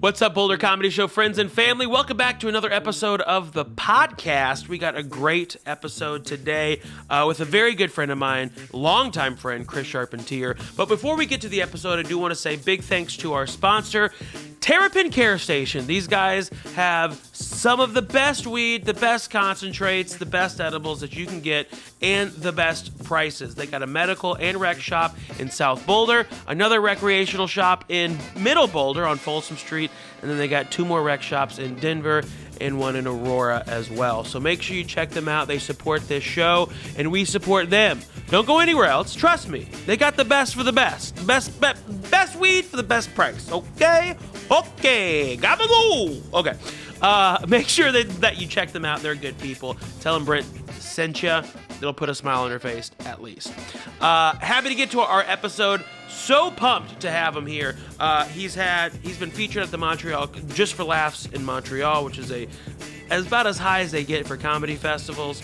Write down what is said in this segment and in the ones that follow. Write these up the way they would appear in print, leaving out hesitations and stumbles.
What's up, Boulder Comedy Show friends and family? Welcome back to another episode of the podcast. We got a great episode today with a very good friend of mine, longtime friend, Chris Charpentier. But before we get to the episode, I do want to say big thanks to our sponsor, Terrapin Care Station. These guys have some of the best weed, the best concentrates, the best edibles that you can get, and the best prices. They got a medical and rec shop in South Boulder, another recreational shop in Middle Boulder on Folsom Street, and then they got 2 more rec shops in Denver and one in Aurora as well. So make sure you check them out. They support this show, and we support them. Don't go anywhere else. Trust me. They got the best for the best. Best weed for the best price. Okay? Okay. Gotta go. Okay. Make sure that you check them out. They're good people. Tell them Brent sent you. It'll put a smile on your face, at least. Happy to get to our episode. So pumped to have him here. He's been featured at the Montreal Just for Laughs in Montreal, which is about as high as they get for comedy festivals.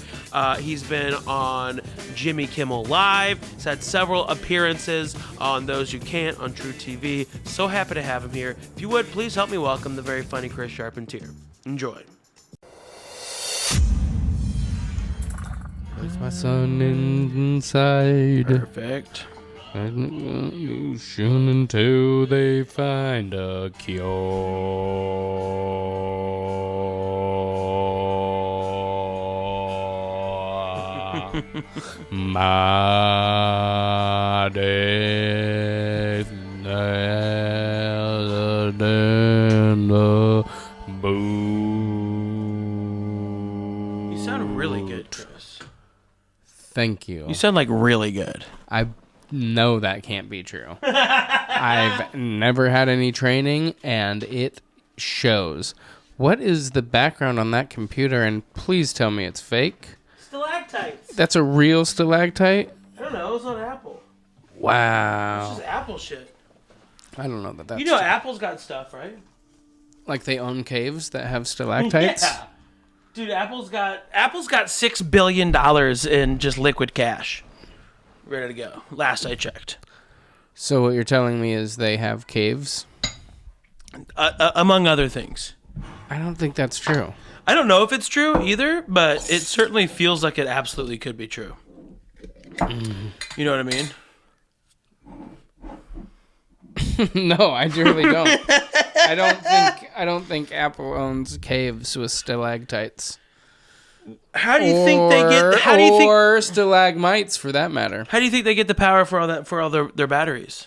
He's been on Jimmy Kimmel Live. He's had several appearances on Those You Can't on TruTV. So happy to have him here. If you would, please help me welcome the very funny Chris Charpentier. Enjoy. There's my son inside. Perfect. Illusion until they find a cure. My days than the boo. You sound really good, Chris. Thank you. You sound like really good. I know that can't be true. I've never had any training, and it shows. What is the background on that computer? And please tell me it's fake. Stalactites. That's a real stalactite? I don't know. It's on Apple. Wow. This is Apple shit. I don't know that's You know Apple's got stuff, right? like they own caves that have stalactites? Yeah. Dude, Apple's got $6 billion in just liquid cash. Ready to go. Last I checked. So what you're telling me is they have caves? Among other things. I don't think that's true. I don't know if it's true either, but it certainly feels like it absolutely could be true. You know what I mean? No, I really don't. I don't think Apple owns caves with stalactites. How do you think they get? How do you think? Or stalagmites, for that matter. How do you think they get the power for all their batteries?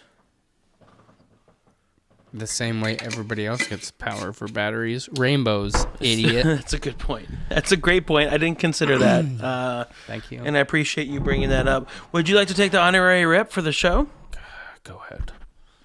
The same way everybody else gets power for batteries. Rainbows, idiot. That's a good point. That's a great point. I didn't consider that. Thank you. And I appreciate you bringing that up. Would you like to take the honorary rep for the show? Go ahead.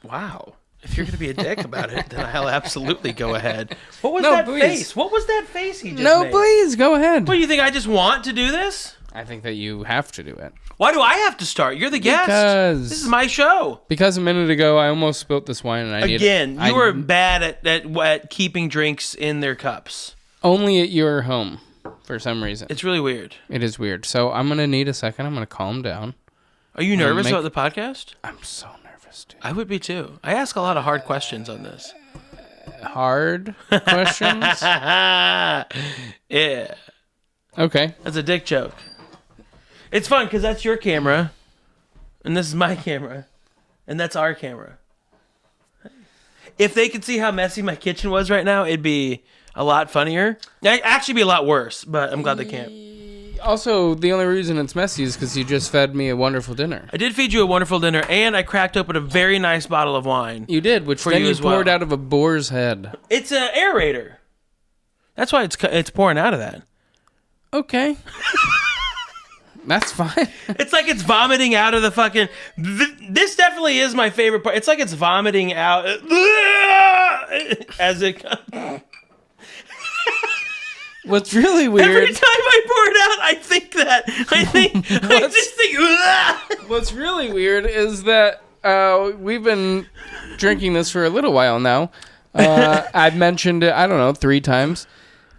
Wow. If you're going to be a dick about it, then I'll absolutely go ahead. What was please. face? What was that face he just made? Please, go ahead. What, do you think I just want to do this? I think that you have to do it. Why do I have to start? You're the guest. Because this is my show. Because a minute ago, I almost spilt this wine, and you were bad at keeping drinks in their cups. Only at your home, for some reason. It's really weird. It is weird. So I'm going to need a second. I'm going to calm down. Are you nervous about the podcast? I'm so nervous, dude. I would be too. I ask a lot of hard questions on this. Hard questions? Yeah. Okay. That's a dick joke. It's fun because that's your camera, and this is my camera, and that's our camera. If they could see how messy my kitchen was right now, it'd be a lot funnier. It'd actually be a lot worse, but I'm glad they can't. Also, the only reason it's messy is because you just fed me a wonderful dinner. I did feed you a wonderful dinner, and I cracked open a very nice bottle of wine. You did, which then you poured out of a boar's head. It's an aerator. That's why it's pouring out of that. Okay. That's fine. It's like it's vomiting out of the fucking... This definitely is my favorite part. It's like it's vomiting out as it comes. What's really weird... Every time I pour it out, I just think... What's really weird is that we've been drinking this for a little while now. I've mentioned it, I don't know, 3 times.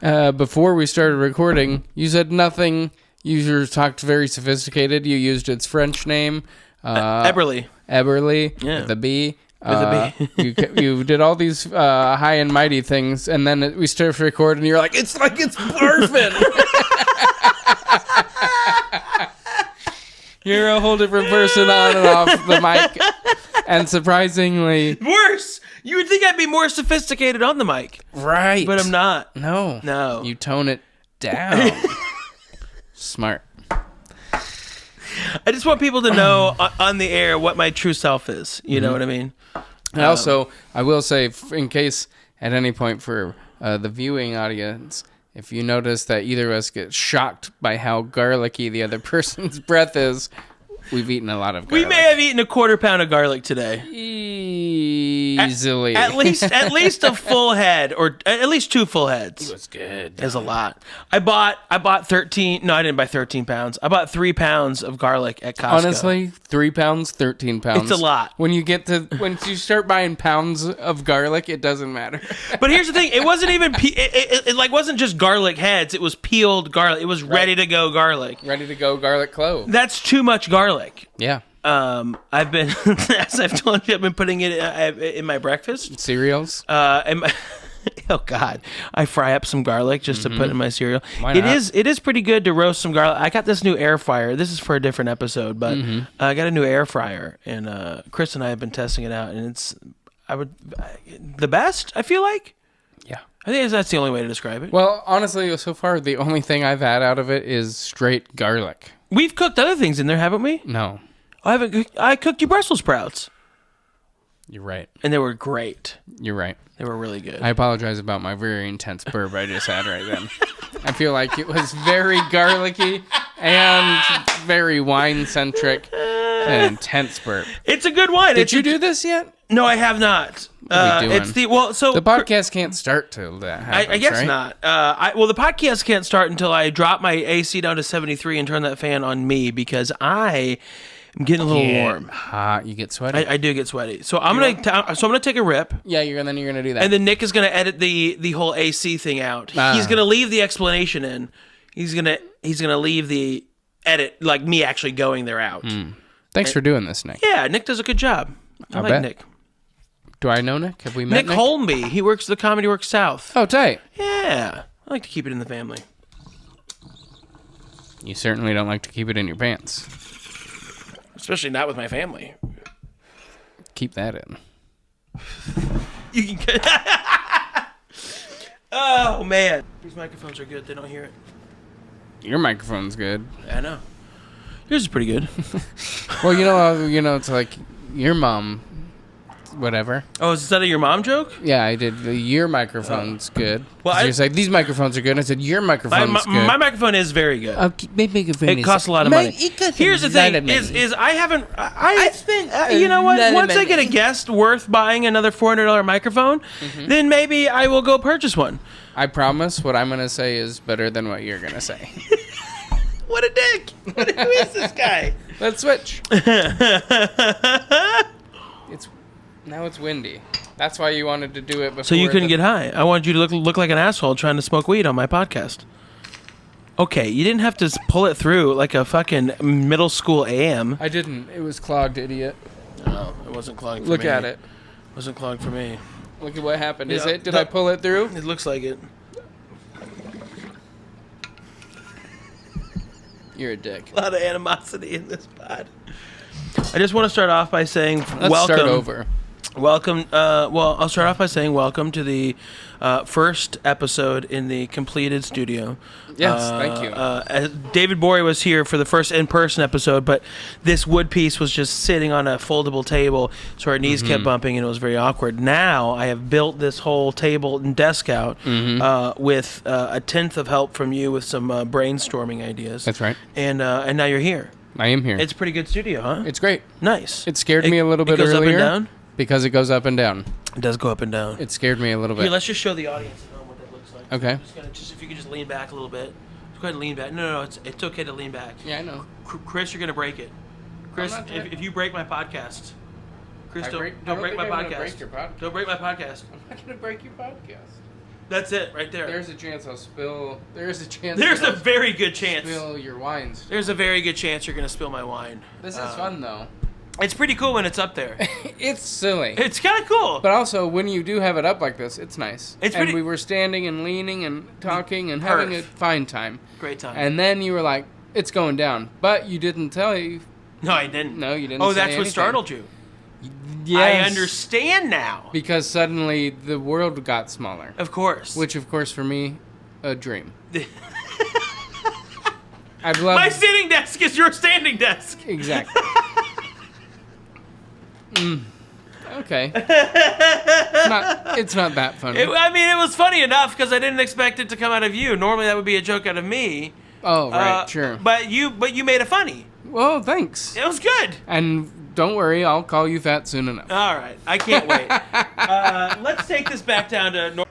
Before we started recording, you said nothing... You talked very sophisticated. You used its French name. Eberly. Eberly. Yeah. With a B. a B. you did all these high and mighty things, and then we started to record, and you're like, it's barfing. You're a whole different person on and off the mic, and surprisingly Worse. You would think I'd be more sophisticated on the mic, right, but I'm not. No, you tone it down. Smart. I just want people to know on the air what my true self is. You know what I mean? And also, I will say, in case at any point for the viewing audience, if you notice that either of us get shocked by how garlicky the other person's breath is, we've eaten a lot of garlic. We may have eaten a quarter pound of garlic today. Easily. At least a full head, or at least 2 full heads. It was good. It's a lot. I bought 13. No, I didn't buy 13 pounds. I bought 3 pounds of garlic at Costco. Honestly, 3 pounds, 13 pounds. It's a lot. When you start buying pounds of garlic, it doesn't matter. But here's the thing: it wasn't even it wasn't just garlic heads. It was peeled garlic. It was ready to go garlic. Ready to go garlic clove. That's too much garlic. Yeah. I've been, as I've told you, I've been putting it in my breakfast. Cereals? Oh God, I fry up some garlic just to put in my cereal. Why not? It is pretty good to roast some garlic. I got this new air fryer. This is for a different episode, but I got a new air fryer, and Chris and I have been testing it out, and it's the best. I feel like. Yeah. I think that's the only way to describe it. Well, honestly, so far, the only thing I've had out of it is straight garlic. We've cooked other things in there, haven't we? No. I cooked you Brussels sprouts. You're right. And they were great. You're right. They were really good. I apologize about my very intense burp I just had right then. I feel like it was very garlicky and very wine-centric and intense burp. It's a good wine. Did you do this yet? No, I have not. What are we doing? It's the podcast can't start till that happens, I guess right? not. The podcast can't start until I drop my AC down to 73 and turn that fan on me because I am getting a little warm. Hot. You get sweaty. I do get sweaty. So I'm gonna take a rip. Yeah, you're gonna do that. And then Nick is gonna edit the whole AC thing out. He's gonna leave the explanation in. He's gonna leave the edit, like me actually going there out. Thanks for doing this, Nick. Yeah, Nick does a good job. I like bet. Nick. Do I know Nick? Have we met Nick Holmby. He works at the Comedy Works South. Oh, tight. Yeah. I like to keep it in the family. You certainly don't like to keep it in your pants. Especially not with my family. Keep that in. You can. Oh, man. These microphones are good. They don't hear it. Your microphone's good. I know. Yours is pretty good. Well, it's like your mom, whatever. Oh, is that a your mom joke? Yeah, I did. Your microphone's good. Well, you're like, these microphones are good. I said, your microphone's good. My microphone is very good. It costs a lot of money. Here's the thing: is I haven't. I spent. You know what? Once I get a guest worth buying another $400 microphone, then maybe I will go purchase one. I promise. What I'm gonna say is better than what you're gonna say. What a dick! Who is this guy? Let's switch. Now it's windy. That's why you wanted to do it before. So you couldn't get high. I wanted you to look like an asshole trying to smoke weed on my podcast. Okay, you didn't have to pull it through like a fucking middle school AM. I didn't. It was clogged, idiot. No, it wasn't clogged for me. Look at it. It wasn't clogged for me. Look at what happened. Is Yeah, it? Did I pull it through? It looks like it. You're a dick. A lot of animosity in this pod. I just want to start off by saying Let's welcome. start over. Welcome. I'll start off by saying welcome to the first episode in the completed studio. Yes, thank you. David Bory was here for the first in-person episode, but this wood piece was just sitting on a foldable table, so our knees kept bumping, and it was very awkward. Now I have built this whole table and desk out with a tenth of help from you with some brainstorming ideas. That's right. And now you're here. I am here. It's a pretty good studio, huh? It's great. Nice. It scared me a little bit goes earlier. Up and down? Because it goes up and down. It does go up and down. It scared me a little bit. Here, let's just show the audience at home what that looks like. Okay. If you could just lean back a little bit. Just go ahead and lean back. No, it's okay to lean back. Yeah, I know. Chris, you're gonna break it. Chris, if you break my podcast, Chris, don't break my podcast. Don't break my podcast. I'm not gonna break your podcast. That's it, right there. There's a chance I'll spill. There's a chance. There's a very good chance. Spill your wines. There's a very good chance you're gonna spill my wine. This is fun though. It's pretty cool when it's up there. It's silly. It's kind of cool. But also, when you do have it up like this, it's nice. And we were standing and leaning and talking and having a fine time. Great time. And then you were like, it's going down. But you didn't tell you. No, I didn't. No, you didn't Oh, say that's what anything. startled you. Yes. I understand now. Because suddenly the world got smaller. Of course. Which, of course, for me, a dream. I'd love... My sitting desk is your standing desk. Exactly. Okay. It's not that funny. It was funny enough because I didn't expect it to come out of you. Normally that would be a joke out of me. Oh, right, sure. But you made it funny. Well, thanks. It was good. And don't worry, I'll call you fat soon enough. All right. I can't wait. Let's take this back down to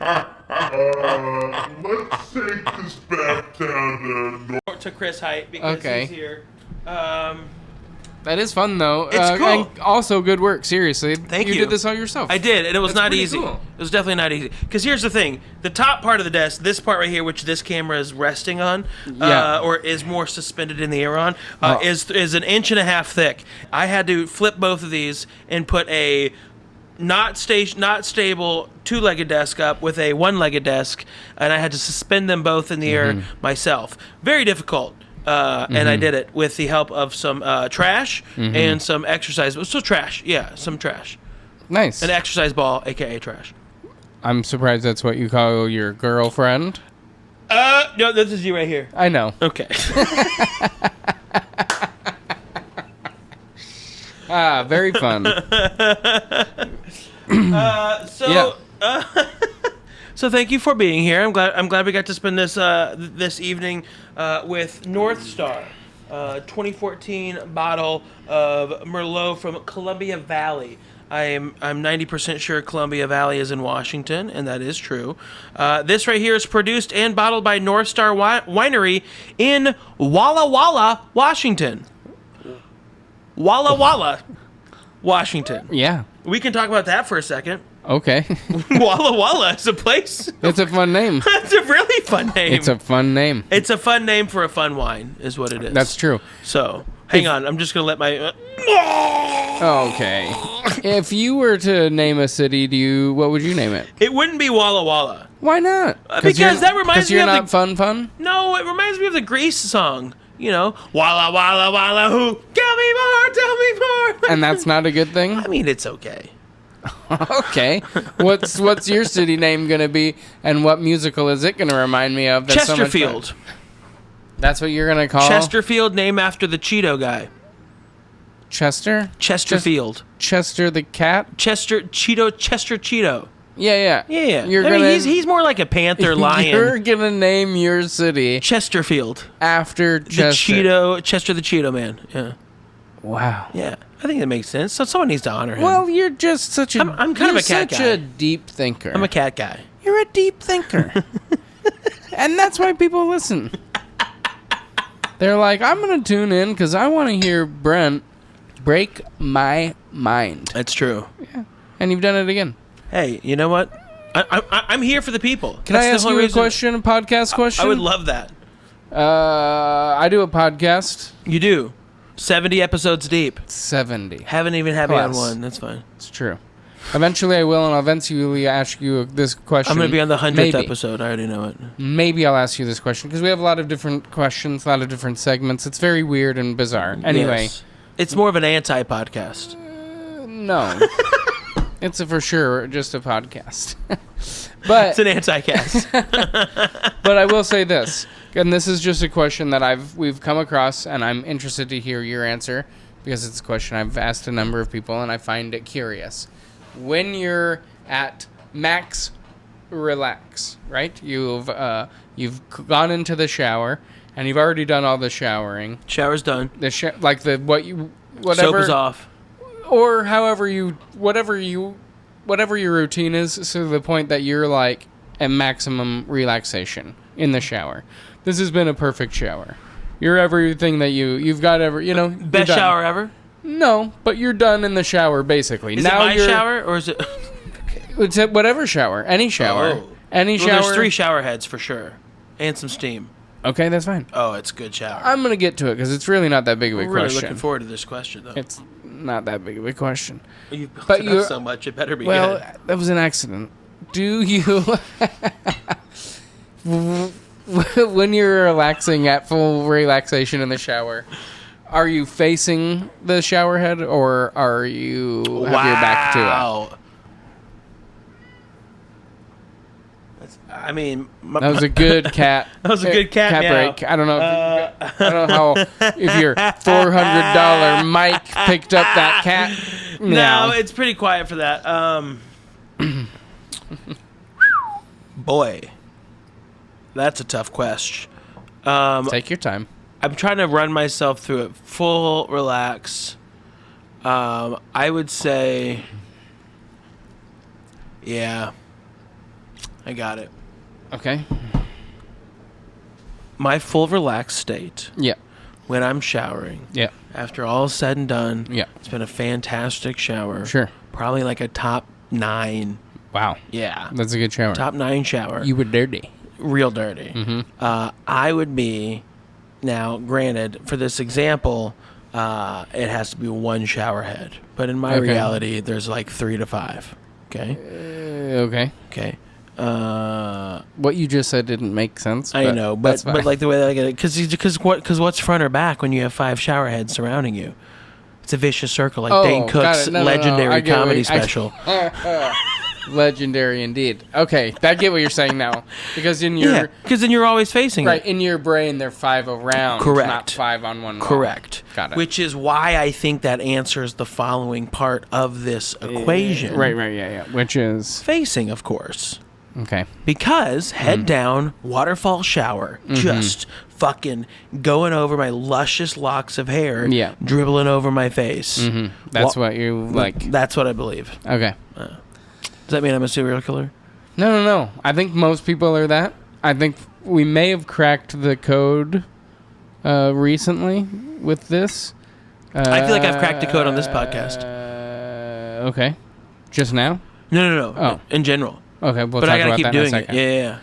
to Chris height because he's here. That is fun, though. It's cool. And also good work, seriously. Thank you. You did this all yourself. I did, and it was That's not pretty easy. cool. It was definitely not easy. Because here's the thing. The top part of the desk, this part right here, which this camera is resting on, or is more suspended in the air on, is an inch and a half thick. I had to flip both of these and put a not stable two-legged desk up with a one-legged desk, and I had to suspend them both in the air myself. Very difficult. And I did it with the help of some trash and some exercise. So trash, some trash. Nice. An exercise ball, a.k.a. trash. I'm surprised that's what you call your girlfriend. No, this is you right here. I know. Okay. Very fun. So thank you for being here. I'm glad we got to spend this evening with North Star, 2014 bottle of Merlot from Columbia Valley. I'm 90% sure Columbia Valley is in Washington, and that is true. This right here is produced and bottled by North Star Winery in Walla Walla, Washington. Walla Walla, Washington. Yeah. We can talk about that for a second. Okay. Walla Walla is a place. It's a fun name. It's a really fun name. It's a fun name. It's a fun name for a fun wine, is what it is. That's true. So, hang on. I'm just going to let my... Okay. If you were to name a city, what would you name it? It wouldn't be Walla Walla. Why not? Because that reminds me of you're not fun? No, it reminds me of the Grease song. You know, Walla Walla Walla Who. Tell me more. And that's not a good thing? I mean, it's okay. Okay. What's your city name going to be, and what musical is it going to remind me of? That's Chesterfield. So much fun? That's what you're going to call? Chesterfield, named after the Cheeto guy. Chester? Chesterfield. Chester the cat? Chester Cheeto. Yeah. He's more like a panther lion. You're going to name your city Chesterfield. After Chester. Chester the Cheeto man. Yeah. Wow. Yeah. I think that makes sense. So someone needs to honor him. Well, you're just such a... I'm kind of a cat guy. You're such a deep thinker. I'm a cat guy. You're a deep thinker. And that's why people listen. They're like, I'm going to tune in because I want to hear Brent break my mind. That's true. Yeah. And you've done it again. Hey, you know what? I'm here for the people. Can I ask you a question, a podcast question? I would love that. I do a podcast. You do. 70 episodes deep. 70. Haven't even had me on one. That's fine. It's true. Eventually I will, and I'll eventually ask you this question. I'm going to be on the 100th episode. I already know it. Maybe I'll ask you this question, because we have a lot of different questions, a lot of different segments. It's very weird and bizarre. Anyway. Yes. It's more of an anti-podcast. No. It's for sure just a podcast. But it's an anti-cast. But I will say this, and this is just a question that we've come across, and I'm interested to hear your answer, because it's a question I've asked a number of people, and I find it curious. When you're at max relax, right? You've gone into the shower, and you've already done all the showering. Shower's done. Whatever. Soap is off. Or whatever your routine is, so to the point that you're like at maximum relaxation in the shower. This has been a perfect shower. You're everything that you've got ever, Best shower ever? No, but you're done in the shower basically. Is it my shower or is it? It's whatever shower, any shower, any shower. There's 3 shower heads for sure, and some steam. Okay, that's fine. Oh, it's a good shower. I'm gonna get to it because it's really not that big of a question. Really looking forward to this question though. It's not that big of a question. You've built But it up so much, it better be Well, good. that was an accident. Do you, when you're relaxing at full relaxation in the shower, are you facing the shower head or are you have your back to it? I mean, That was a good cat. That was a good cat meow. break. I don't know. I don't know how if your $400 mic picked up that cat. No, it's pretty quiet for that. Boy, that's a tough question. Take your time. I'm trying to run myself through it. Full relax. I would say, yeah, I got it. Okay. My full relaxed state Yeah. when I'm showering. Yeah. After all is said and done. Yeah. It's been a fantastic shower. Sure. Probably like a top 9. Wow. Yeah. That's a good shower. Top 9 shower. You were dirty. Real dirty. Mm-hmm. I would be, now granted, for this example, it has to be one shower head. But in my reality, there's like 3 to 5. Okay? Okay. Okay. What you just said didn't make sense. I know, but that's fine. like the way that I get it, because what's front or back when you have 5 shower heads surrounding you? It's a vicious circle, like Dane Cook's legendary comedy special. Legendary indeed. Okay, I get what you're saying now. Because in your because then you're always facing it. in your brain they're 5 around, Correct. not 5 on one wall. Correct. Got it. Which is why I think that answers the following part of this equation. Right, yeah. Which is Facing, of course. okay. Because head down, waterfall shower, just fucking going over my luscious locks of hair, dribbling over my face. That's what you like. That's what I believe. Okay. Does that mean I'm a serial killer? No. I think most people are that. I think we may have cracked the code recently with this. I feel like I've cracked the code on this podcast. Okay. Just now? No. Oh. In general. Okay, we'll But talk I gotta about keep that in a doing it. second. Yeah.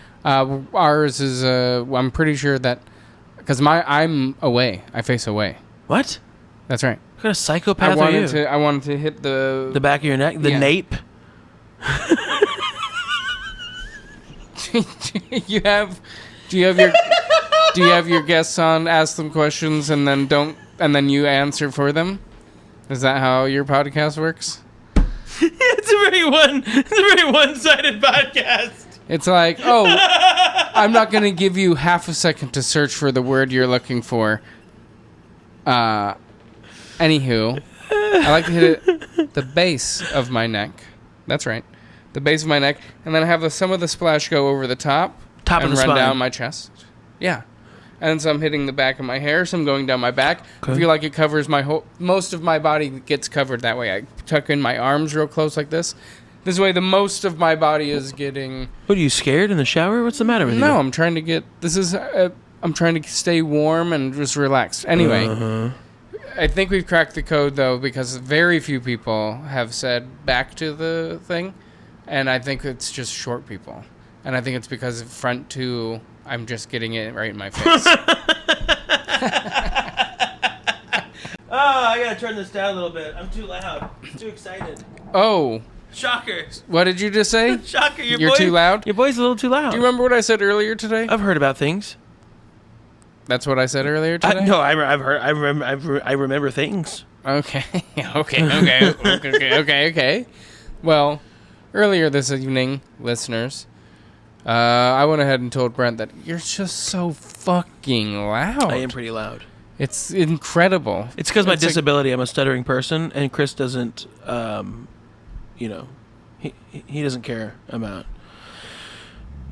Ours is, I'm pretty sure that, because I'm away. I face away. What? That's right. What kind of psychopath are you? I wanted to hit the back of your neck? The nape? Do you have your guests on, ask them questions, and then you answer for them? Is that how your podcast works? It's a very one-sided podcast. It's like, oh, I'm not going to give you half a second to search for the word you're looking for. Anywho, I like to hit it the base of my neck. That's right. The base of my neck. And then I have some of the splash go over the top. Top of the run spine. down my chest. Yeah. And some hitting the back of my hair, some going down my back. I feel like it covers most of my body gets covered that way. I tuck in my arms real close like this. This way the most of my body is getting... What, are you scared in the shower? What's the matter with you? No, I'm trying to get... I'm trying to stay warm and just relaxed. Anyway, I think we've cracked the code, though, because very few people have said back to the thing. And I think it's just short people. And I think it's because of front two... I'm just getting it right in my face. I gotta turn this down a little bit. I'm too loud. I'm too excited. Oh. Shocker. What did you just say? Shocker. You're too loud? Your boy's a little too loud. Do you remember what I said earlier today? I've heard about things. That's what I said earlier today? No, I've heard. I remember things. Okay. Okay. Well, earlier this evening, listeners... I went ahead and told Brent that you're just so fucking loud. I am pretty loud. It's incredible. It's because my disability. I'm a stuttering person, and Chris doesn't. He doesn't care about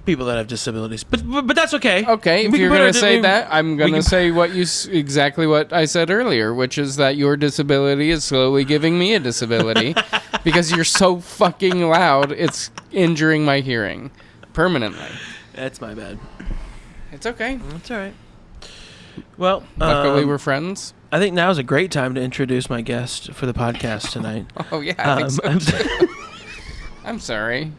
people that have disabilities. But that's okay. Okay, if you're gonna say that, I'm gonna say exactly what I said earlier, which is that your disability is slowly giving me a disability because you're so fucking loud. It's injuring my hearing. Permanently. That's my bad. It's okay. That's all right. Well, luckily we're friends. I think now is a great time to introduce my guest for the podcast tonight. Oh yeah, I think so too. I'm sorry.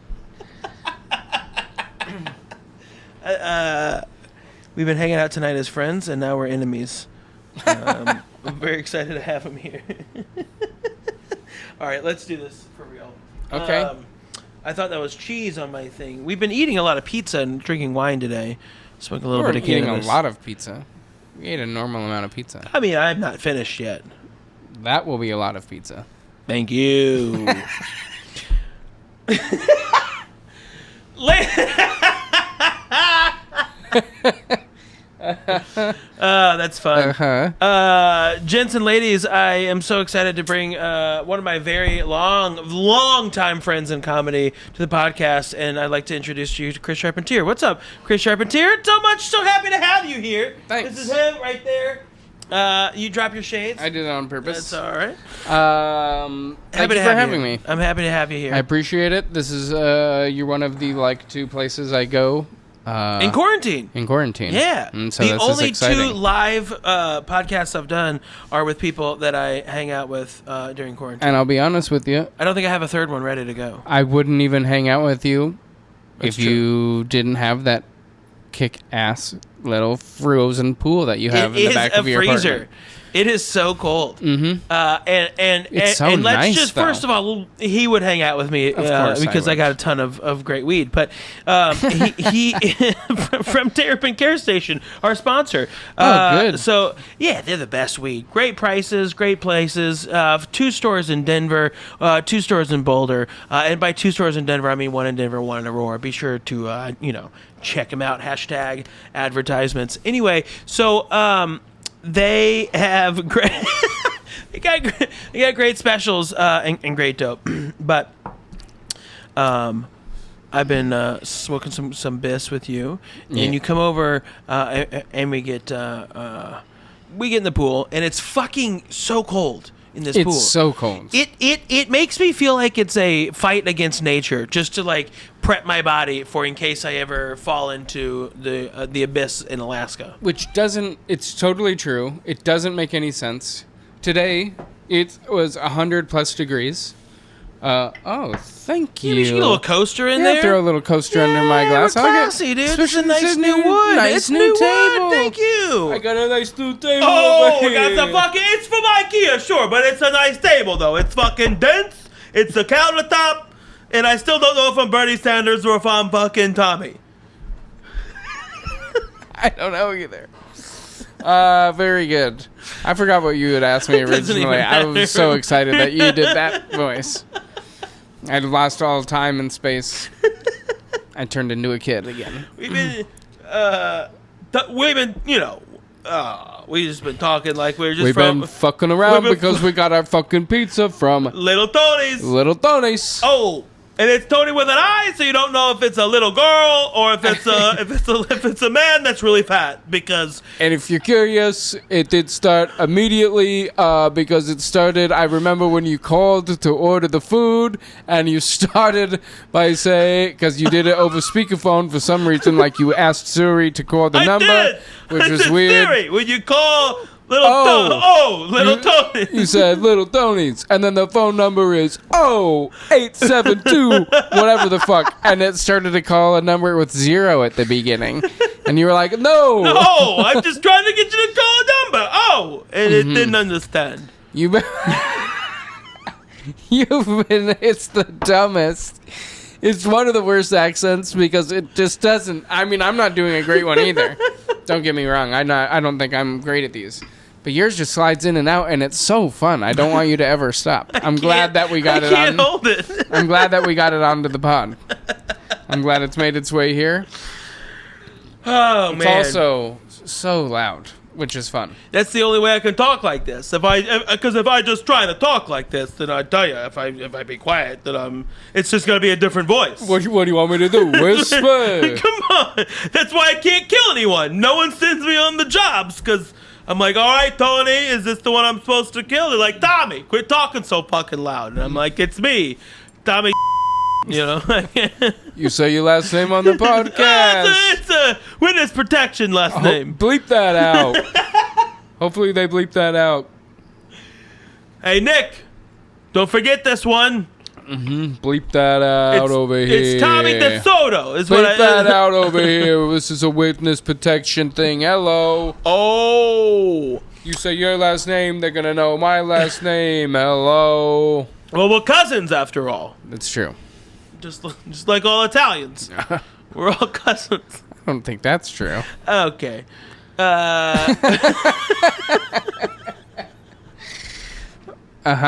We've been hanging out tonight as friends, and now we're enemies. I'm very excited to have him here. All right, let's do this for real. Okay. I thought that was cheese on my thing. We've been eating a lot of pizza and drinking wine today. Smoking a little bit of cannabis. We're eating a lot of pizza. We ate a normal amount of pizza. I mean, I'm not finished yet. That will be a lot of pizza. Thank you. That's fun. Uh-huh. Gents and ladies, I am so excited to bring one of my very long time friends in comedy to the podcast, and I'd like to introduce you to Chris Charpentier. What's up, Chris Charpentier? So happy to have you here. Thanks. This is him right there. You drop your shades. I did it on purpose. That's all right. Thank you for having me. I'm happy to have you here. I appreciate it. This is you're one of the two places I go. In quarantine. Yeah. And so the this only is exciting. 2 live podcasts I've done are with people that I hang out with during quarantine. And I'll be honest with you. I don't think I have a third one ready to go. I wouldn't even hang out with you That's if you didn't have that kick-ass little frozen pool that you have in the back of your freezer. apartment. It is so cold. Mm-hmm. And It's so let's nice, just though. first of all, he would hang out with me because I would. got a ton of great weed. But he from Terrapin Care Station, our sponsor. Good. So yeah, they're the best weed. Great prices, great places. 2 stores in Denver, 2 stores in Boulder, and by 2 stores in Denver, I mean 1 in Denver, 1 in Aurora. Be sure to check them out. # advertisements. Anyway, so. They have great. they got great specials and great dope, but I've been smoking some bis with you, and you come over and we get in the pool, and it's fucking so cold in this pool. It's so cold. It makes me feel like it's a fight against nature, just to prep my body for in case I ever fall into the abyss in Alaska. Which doesn't, it's totally true. It doesn't make any sense. Today, it was 100+ degrees. Thank you. You should get a little coaster in Yeah, there. throw a little coaster under my glass. We're classy, dude. It's a nice new wood. Nice it's new table. Wood. Thank you. I got a nice new table. Oh, over we got here. the fucking. It's from IKEA, sure, but it's a nice table though. It's fucking dense. It's a countertop, and I still don't know if I'm Bernie Sanders or if I'm fucking Tommy. I don't know either. Very good. I forgot what you had asked me Doesn't even originally. I was matter. so excited that you did that voice. I'd lost all time and space. I turned into a kid again. We've been, we just been talking like we're just We've from been fucking around we've been because we got our fucking pizza from Little Tony's. Little Tony's. Oh, and it's Tony with an I, so you don't know if it's a little girl or if it's a if it's a man that's really fat. Because And if you're curious, it did start immediately because it started. I remember when you called to order the food, and you started by saying, because you did it over speakerphone for some reason, like you asked Siri to call the number, which I was said, weird. Siri, when you call Little Tony. You said Little Tony's, and then the phone number is 0872 whatever the fuck, and it started to call a number with 0 at the beginning, and you were like, no, I'm just trying to get you to call a number. And it didn't understand. You've been, it's the dumbest. It's one of the worst accents because it just doesn't. I mean, I'm not doing a great one either. Don't get me wrong. I don't think I'm great at these. But yours just slides in and out, and it's so fun. I don't want you to ever stop. I'm glad that we got it on. I can't hold it. I'm glad that we got it onto the pod. I'm glad it's made its way here. Oh, It's man. also so loud, which is fun. That's the only way I can talk like this. Because if I just try to talk like this, then I tell you, if I be quiet, then it's just gonna be a different voice. What do you want me to do? Whisper. Come on, that's why I can't kill anyone. No one sends me on the jobs because I'm like, all right, Tony, is this the one I'm supposed to kill? They're like, Tommy, quit talking so fucking loud. And I'm like, it's me, Tommy. You say your last name on the podcast. It's a witness protection last name. Bleep that out. Hopefully they bleep that out. Hey, Nick, don't forget this one. Bleep that out over here. It's Tommy DeSoto. Is Bleep what that out over here. This is a witness protection thing. Hello. Oh. You say your last name, they're going to know my last name. Hello. Well, we're cousins after all. That's true. Just like all Italians. We're all cousins. I don't think that's true. Okay.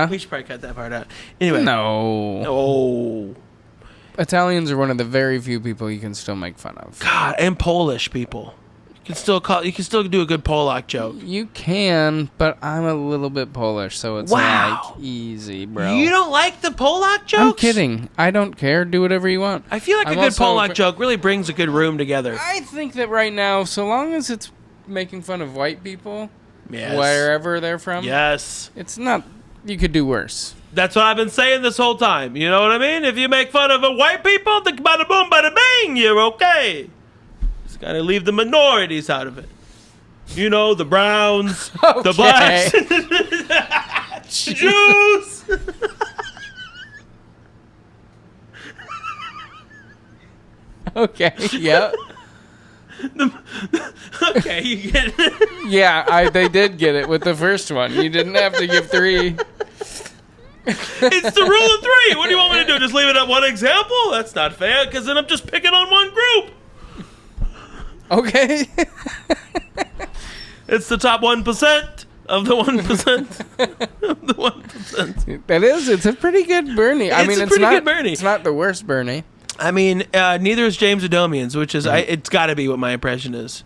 We should probably cut that part out. Anyway. No. Oh. Italians are one of the very few people you can still make fun of. God, and Polish people. You can still do a good Polak joke. You can, but I'm a little bit Polish, so it's like easy, bro. You don't like the Polak jokes? I'm kidding. I don't care. Do whatever you want. I feel like a good Polak joke really brings a good room together. I think that right now, so long as it's making fun of white people, yes. wherever they're from, yes, it's not. You could do worse. That's what I've been saying this whole time. You know what I mean? If you make fun of white people, then bada boom, bada bang, you're okay. Just gotta leave the minorities out of it. You know, the browns, the blacks, Jews. Okay, yeah. Okay, you get it. Yeah, they did get it with the first one. You didn't have to give 3. It's the rule of 3. What do you want me to do? Just leave it at one example? That's not fair, because then I'm just picking on one group. Okay. It's the top 1% of the 1% of the 1%. That is. It's a pretty good Bernie. I mean, it's not good Bernie. It's not the worst Bernie. I mean, neither is James Adomian's, which is it's got to be what my impression is.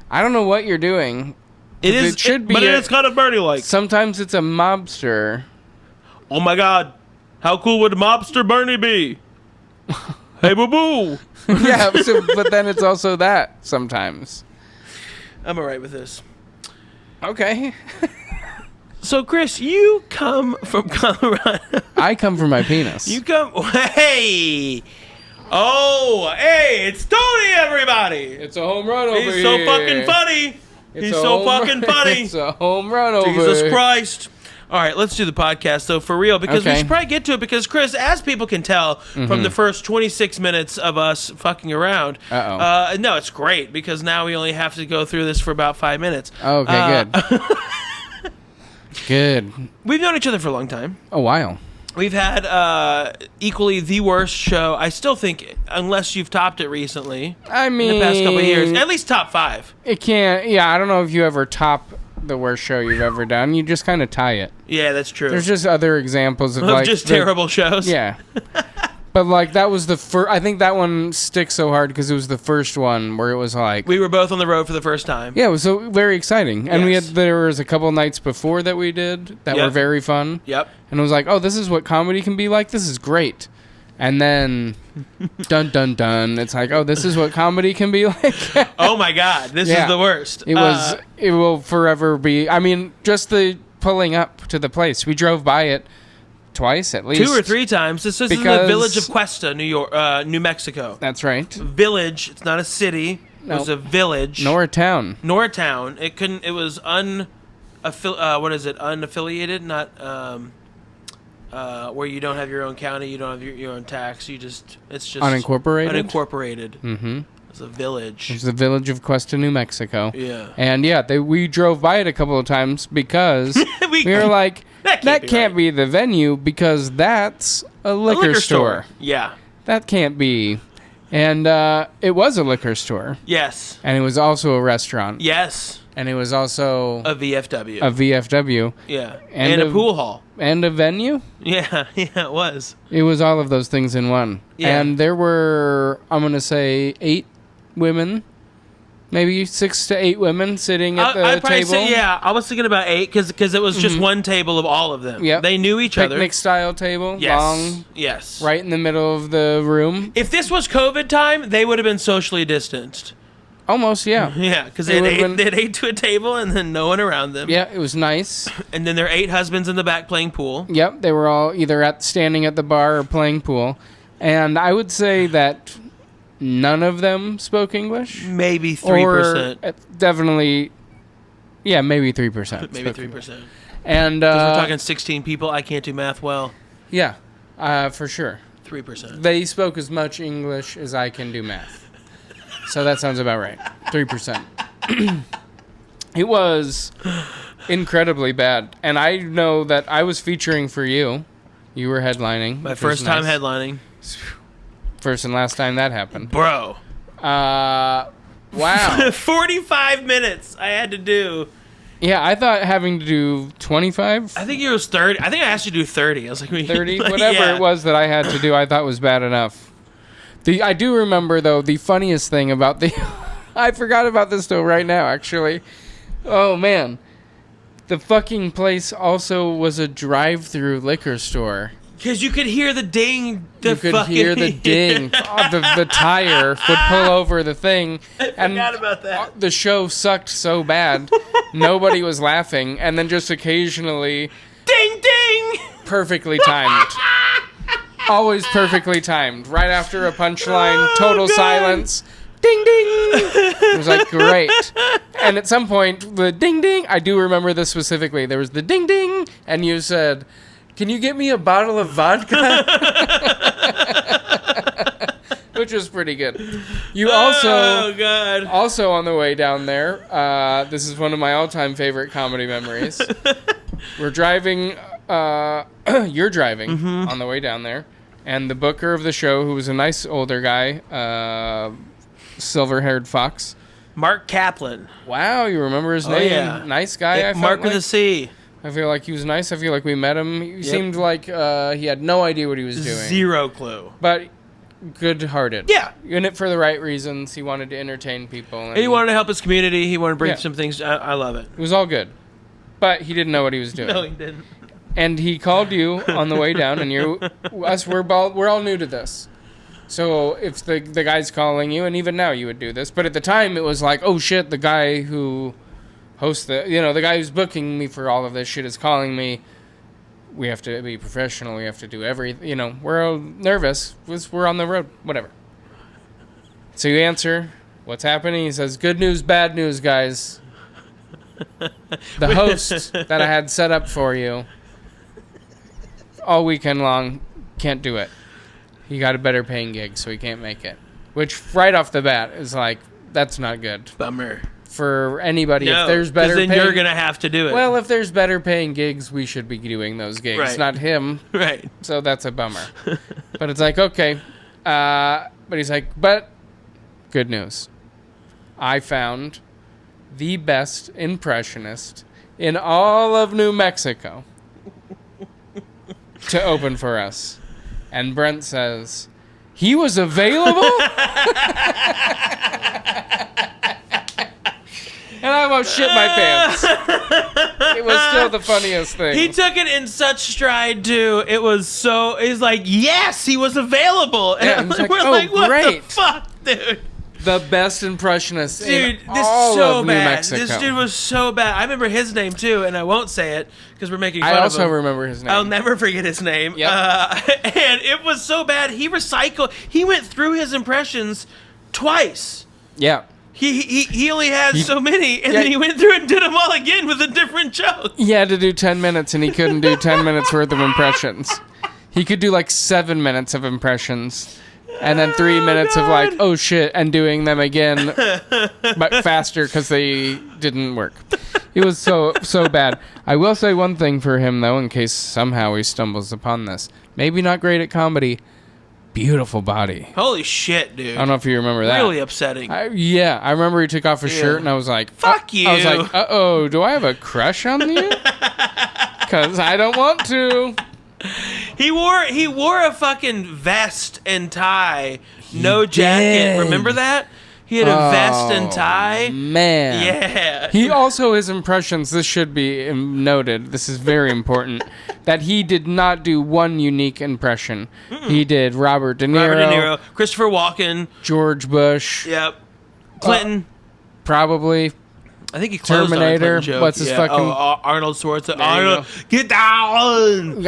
I don't know what you're doing. It should be, but it's kind of Bernie-like. Sometimes it's a mobster. Oh my God, how cool would mobster Bernie be? Hey, boo boo. Yeah, but then it's also that sometimes. I'm alright with this. Okay. So, Chris, you come from Colorado. I come from my penis. You come. Hey. Oh, hey, it's Tony, everybody. It's a home run over here. He's so fucking funny. He's so fucking funny. It's a home run over here. Jesus Christ. All right, let's do the podcast, though, for real, because we should probably get to it, because, Chris, as people can tell from the first 26 minutes of us fucking around, no, it's great, because now we only have to go through this for about 5 minutes. Okay, good. Good. We've known each other for a long time. A while. We've had equally the worst show, I still think, unless you've topped it recently. I mean, in the past couple of years. At least top 5. It can't, I don't know if you ever top the worst show you've ever done. You just kind of tie it. Yeah, that's true. There's just other examples of like just terrible shows. Yeah. But like that was the first. I think that one sticks so hard because it was the first one where it was like we were both on the road for the first time. Yeah, it was so very exciting, and there was a couple nights before that we did that were very fun. Yep. And it was like, oh, this is what comedy can be like. This is great. And then, dun dun dun. It's like, oh, this is what comedy can be like. Oh my God, this is the worst. It was. It will forever be. I mean, just the pulling up to the place. We drove by it twice at least. 2 or 3 times. This is in the village of Cuesta, New Mexico. That's right. Village. It's not a city. It was a village. Nor a town. Nor a town. It couldn't. It was what is it? Unaffiliated. Not. Where you don't have your own county, you don't have your own tax. It's just unincorporated. Unincorporated. Mm-hmm. It's a village. It's the village of Cuesta, New Mexico. Yeah. And we drove by it a couple of times because we were like, that can't be the venue because that's a liquor store. Yeah. That can't be. And it was a liquor store. Yes. And it was also a restaurant. Yes. And it was also a VFW. A VFW. Yeah. And a pool hall. And a venue? Yeah, it was. It was all of those things in one. Yeah. And there were, I'm going to say, 8 women, maybe 6 to 8 women sitting at the I'd probably table. Say, I was thinking about 8 because it was just one table of all of them. Yep. They knew each other. Picnic-style table. Yes. Long. Yes. Right in the middle of the room. If this was COVID time, they would have been socially distanced. Almost, yeah. Yeah, because they'd ate to a table and then no one around them. Yeah, it was nice. And then their 8 husbands in the back playing pool. Yep, they were all either standing at the bar or playing pool. And I would say that none of them spoke English. Maybe 3%. Or definitely, maybe 3%. Maybe 3%. And we're talking 16 people. I can't do math well. Yeah, for sure. 3%. They spoke as much English as I can do math. So that sounds about right. 3%. It was incredibly bad. And I know that I was featuring for you. You were headlining. My first time headlining. First and last time that happened. Bro. Wow. 45 minutes I had to do. Yeah, I thought having to do 25. I think it was 30. I think I asked you to do 30. I was like, 30, whatever it was that I had to do, I thought was bad enough. I do remember, though, the funniest thing about the... I forgot about this till right now, actually. Oh, man. The fucking place also was a drive-through liquor store. Because you could hear the ding. You could hear the ding. The tire would pull over the thing. I forgot about that. The show sucked so bad, nobody was laughing. And then just occasionally... Ding, ding! Perfectly timed. Always perfectly timed. Right after a punchline, total silence. Ding, ding! It was like, great. And at some point, the ding, ding, I do remember this specifically. There was the ding, ding, and you said... Can you get me a bottle of vodka? Which was pretty good. You also on the way down there, this is one of my all-time favorite comedy memories. We're driving, you're driving on the way down there, and the booker of the show, who was a nice older guy, silver-haired fox. Mark Kaplan. Wow, you remember his name? Yeah. Nice guy, I felt Mark with like. a C. I feel like he was nice. I feel like we met him. He seemed like he had no idea what he was doing. Zero clue. But good-hearted. Yeah. In it for the right reasons. He wanted to entertain people. And he wanted to help his community. He wanted to bring some things. I love it. It was all good. But he didn't know what he was doing. No, he didn't. And he called you on the way down, and we're all new to this. So if the guy's calling you, and even now you would do this, but at the time it was like, oh shit, the guy who... the guy who's booking me for all of this shit is calling me. We have to be professional. We have to do everything. We're all nervous. We're on the road. Whatever. So you answer, what's happening? He says, good news, bad news, guys. The host that I had set up for you all weekend long can't do it. He got a better paying gig, so he can't make it. Which, right off the bat, is like, that's not good. Bummer. For anybody, if there's better then paying, you're gonna have to do it. Well, if there's better paying gigs, we should be doing those gigs, right. Not him. Right. So that's a bummer. But it's like, okay. But he's like, but good news. I found the best impressionist in all of New Mexico to open for us. And Brent says, he was available? And I almost shit my pants. It was still the funniest thing. He took it in such stride, too. He's like, yes, he was available. Yeah, and he's like, we're oh, like, what great. the fuck, dude? The best impressionist in this all is so of New bad. Mexico. This dude was so bad. I remember his name, too, and I won't say it because we're making fun of him. I also remember his name. I'll never forget his name. Yep. And it was so bad. He went through his impressions twice. Yeah. He only had so many, and then he went through and did them all again with a different joke. He had to do 10 minutes, and he couldn't do 10 minutes worth of impressions. He could do like 7 minutes of impressions, and then 3 minutes of like, oh shit, and doing them again, but faster because they didn't work. It was so bad. I will say one thing for him, though, in case somehow he stumbles upon this. Maybe not great at comedy. Beautiful body. Holy shit, dude. I don't know if you remember that. Really upsetting. I remember he took off his shirt, and I was like, fuck you. I was like, uh-oh, do I have a crush on you? Because I don't want to. He wore a fucking vest and tie, no jacket. did. Remember that? He had a vest and tie. Man. Yeah. He also, his impressions, this should be noted, this is very important, that he did not do one unique impression. He did Robert De Niro, Christopher Walken, George Bush. Yep. Clinton. Probably. I think he closed Terminator. On a Clinton joke. What's his fucking... Arnold Schwarzenegger. Arnold, get down!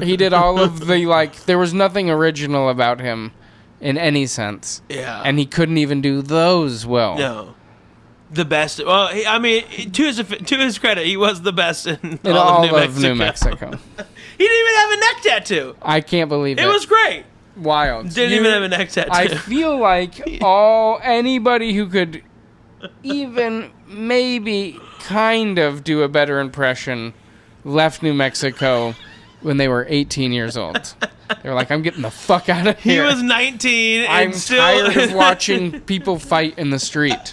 He did all of the, there was nothing original about him in any sense. Yeah. And he couldn't even do those well. No. The best. Well, to his credit, he was the best in all of New Mexico. He didn't even have a neck tattoo. I can't believe it. It was great. Wild. Didn't even have a neck tattoo. I feel like anybody who could even maybe kind of do a better impression left New Mexico when they were 18 years old. They were like, I'm getting the fuck out of here. He was 19 and I'm still... tired of watching people fight in the street.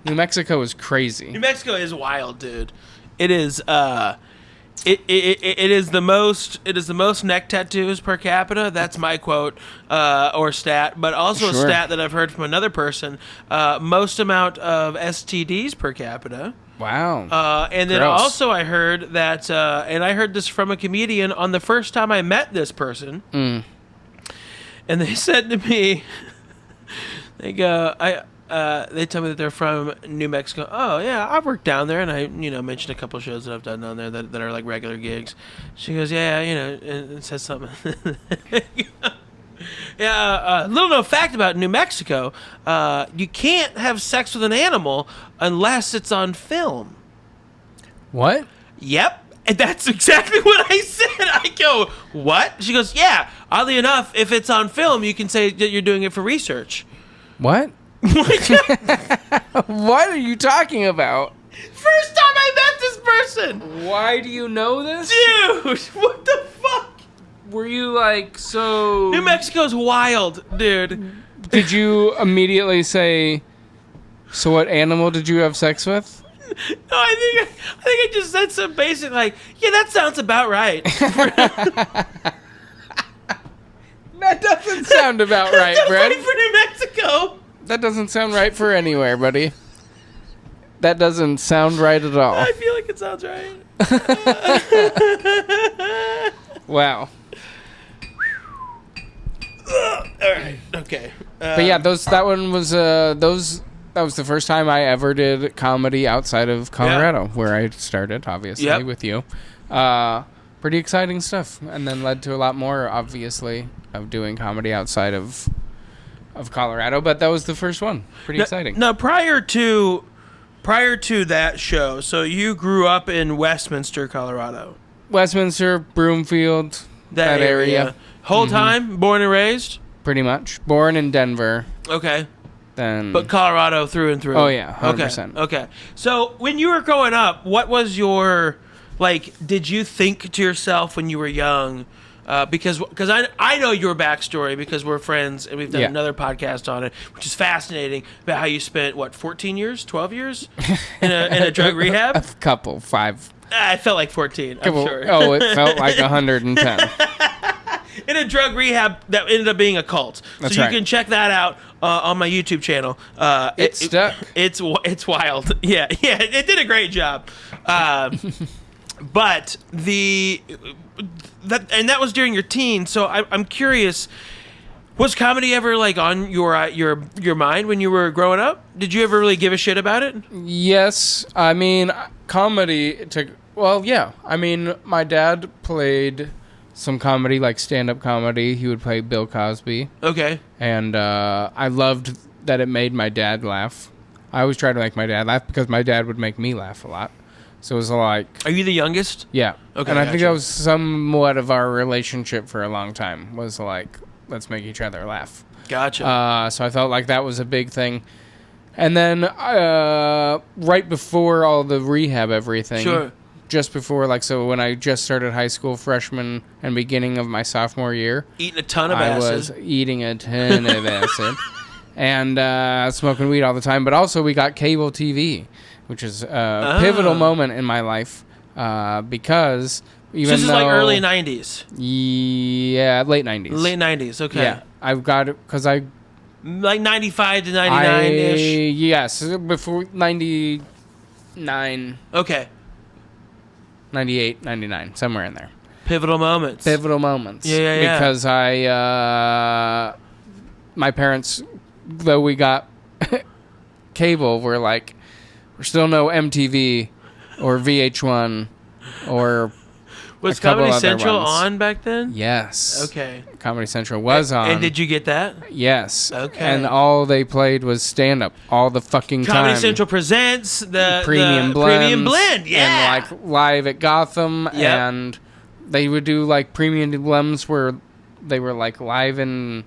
New Mexico is crazy. New Mexico is wild, dude. It is it is the most neck tattoos per capita. That's my quote or stat, but also a stat that I've heard from another person. Most amount of STDs per capita. Wow. And then also I heard that, and I heard this from a comedian on the first time I met this person. And they said to me, they go, they tell me that they're from New Mexico. Oh yeah, I've worked down there, and I, mentioned a couple of shows that I've done down there that are like regular gigs. She goes, yeah, and says something. Yeah, little known fact about New Mexico, you can't have sex with an animal unless it's on film. What? Yep. And that's exactly what I said. I go, what? She goes, yeah. Oddly enough, if it's on film, you can say that you're doing it for research. What? What are you talking about? First time I met this person. Why do you know this? Dude, what the fuck? Were you like, so... New Mexico's wild, dude. Did you immediately say, so what animal did you have sex with? No, I think I just said some basic, like, yeah, that sounds about right. That doesn't sound about right, Brent. Right for New Mexico. That doesn't sound right for anywhere, buddy. That doesn't sound right at all. I feel like it sounds right. Wow. All right. Okay. But yeah, that was the first time I ever did comedy outside of Colorado, where I started, obviously, with you. Pretty exciting stuff, and then led to a lot more, obviously, of doing comedy outside of Colorado. But that was the first one. Pretty exciting. Now, prior to that show, so you grew up in Westminster, Colorado. Westminster, Broomfield, that area. Whole time, born and raised? Pretty much. Born in Denver. Okay. Then. But Colorado through and through. Oh, yeah, 100%. Okay. So when you were growing up, what was your, did you think to yourself when you were young, because I know your backstory because we're friends and we've done another podcast on it, which is fascinating, about how you spent, 14 years, 12 years in a drug rehab? A couple, 5. I felt like 14, I'm sure. Oh, it felt like 110. In a drug rehab that ended up being a cult. That's so you right. can check that out on my YouTube channel. It's stuck. It's wild. Yeah, it did a great job. But that was during your teens. So I'm curious, was comedy ever on your mind when you were growing up? Did you ever really give a shit about it? Yes, I mean comedy took. Well, yeah. I mean, my dad played some comedy, like stand-up comedy. He would play Bill Cosby. Okay. And I loved that it made my dad laugh. I always try to make my dad laugh because my dad would make me laugh a lot. So it was like... Are you the youngest? Yeah. Okay, and I think that was somewhat of our relationship for a long time, was like, let's make each other laugh. Gotcha. So I felt like that was a big thing. And then right before all the rehab everything... Sure. Just before, so when I just started high school, freshman and beginning of my sophomore year. Eating a ton of acid. I was eating a ton of acid. And smoking weed all the time. But also we got cable TV, which is a pivotal moment in my life. Because even so this though... is early 90s? Yeah, late 90s. Late 90s, okay. Yeah, I've got it because I... 95 to 99-ish? Yes, before 99... Okay. 98, 99, somewhere in there. Pivotal moments. Yeah. Because my parents, though we got cable, were like, we're still no MTV or VH1 or was a couple Comedy other Central ones. On back then? Yes. Okay. Comedy Central was on. And did you get that? Yes. Okay. And all they played was stand-up all the fucking time. Comedy Central presents the Premium Blend, yeah. And live at Gotham, and they would do Premium Blends where they were live in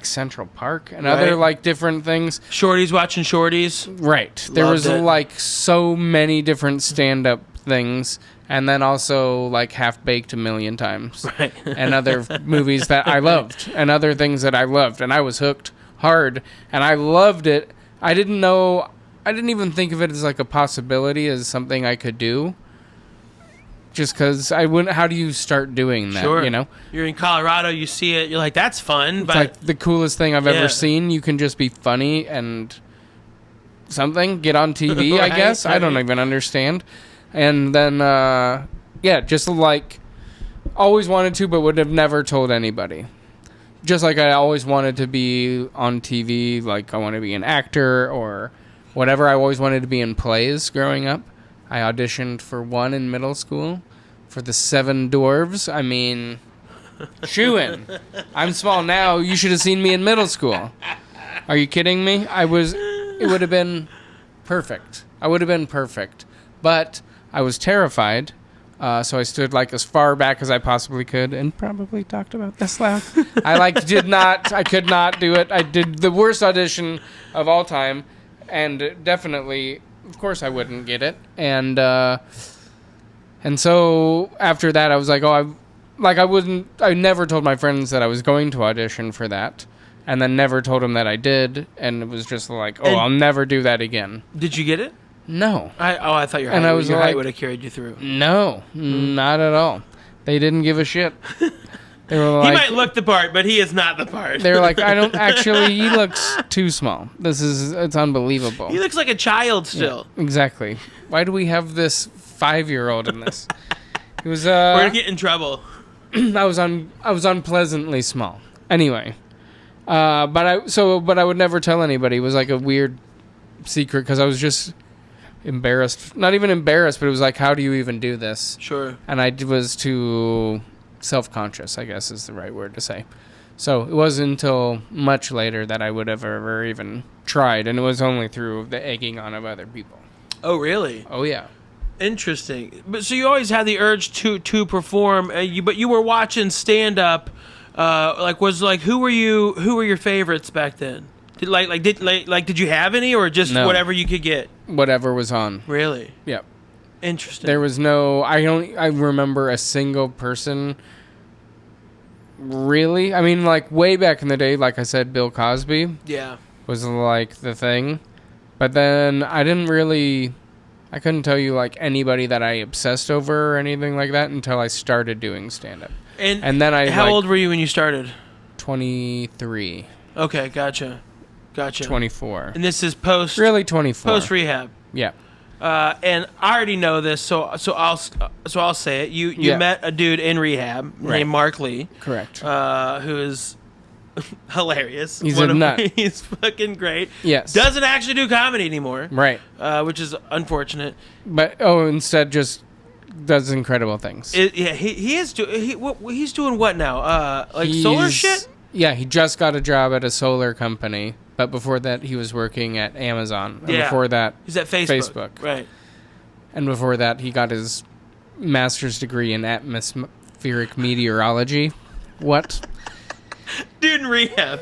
Central Park and other different things. Shorties watching Shorties. Right. There was it. so many different stand-up things, And then also, like, Half-Baked a million times. Right. And other movies that I loved. And other things that I loved. And I was hooked hard. And I loved it. I didn't even think of it as, like, a possibility, as something I could do. Just because I wouldn't... How do you start doing that, Sure. you know? You're in Colorado, you see it, you're like, that's fun. It's But like the coolest thing I've Yeah. ever seen. You can just be funny and something. Get on TV, I Right, guess. I don't right. even understand. And then, just like... Always wanted to, but would have never told anybody. Just like I always wanted to be on TV, like I want to be an actor or whatever. I always wanted to be in plays growing up. I auditioned for one in middle school for the Seven Dwarves. I mean, shoo-in. I'm small now. You should have seen me in middle school. Are you kidding me? It would have been perfect. I would have been perfect. But I was terrified. So I stood like as far back as I possibly could and probably talked about this loud. I could not do it. I did the worst audition of all time, and definitely, of course I wouldn't get it. And so after that I was like, I never told my friends that I was going to audition for that, and then never told them that I did, and it was just like, And I'll never do that again. did you get it? No. I thought your And height, I was your like- height would have carried you through. No, not at all. They didn't give a shit. They were He like, might look the part, but he is not the part. they were like, I don't actually. He looks too small. It's unbelievable. He looks like a child still. Exactly. Why do we have this 5-year-old in this? He was. We're gonna get in trouble. I was unpleasantly small. Anyway, but I would never tell anybody. It was like a weird secret because I was just embarrassed. Not even embarrassed, but it was like, how do you even do this? Sure. And I was too self-conscious, I guess is the right word to say. So it wasn't until much later that I would have ever even tried, and it was only through the egging on of other people. Oh, really? Oh yeah. Interesting. But so you always had the urge to perform, but you were watching stand up. Who were your favorites back then? Did you have any, or just No. whatever you could get? Whatever was on. Really Yep. interesting. There was no. I remember a single person. Really, I mean, like way back in the day, like I said, Bill Cosby Yeah. was like the thing, but then I couldn't tell you like anybody that I obsessed over or anything like that until I started doing stand up. And then How old were you when you started? 23, Okay, gotcha. 24. And this is post Really 24. post rehab. Yeah. And I already know this, so I'll say it. You Yeah. met a dude in rehab Right. named Mark Lee, Correct. who is hilarious. He's a nut. He's fucking great. Yes. Doesn't actually do comedy anymore, Right. which is unfortunate. But instead just does incredible things. He's doing what now? Solar shit. Yeah, he just got a job at a solar company, but before that he was working at Amazon. And Yeah. before that, He's at Facebook. Right. and before that he got his master's degree in atmospheric meteorology. What? Dude in rehab.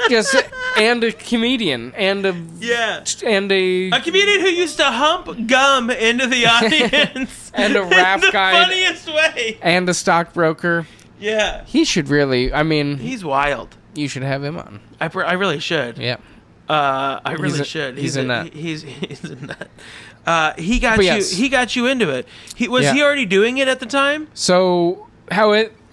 Just and a comedian and a Yeah. and a comedian who used to hump gum into the audience. And a rap in the guide. funniest way. and a stockbroker. Yeah. He should really. I mean, He's wild. you should have him on. I really should. Yeah. I really He's a- should. he's a nut. He's a nut. He got But you. yes. He got you into it. Was Yeah. he already doing it at the time? So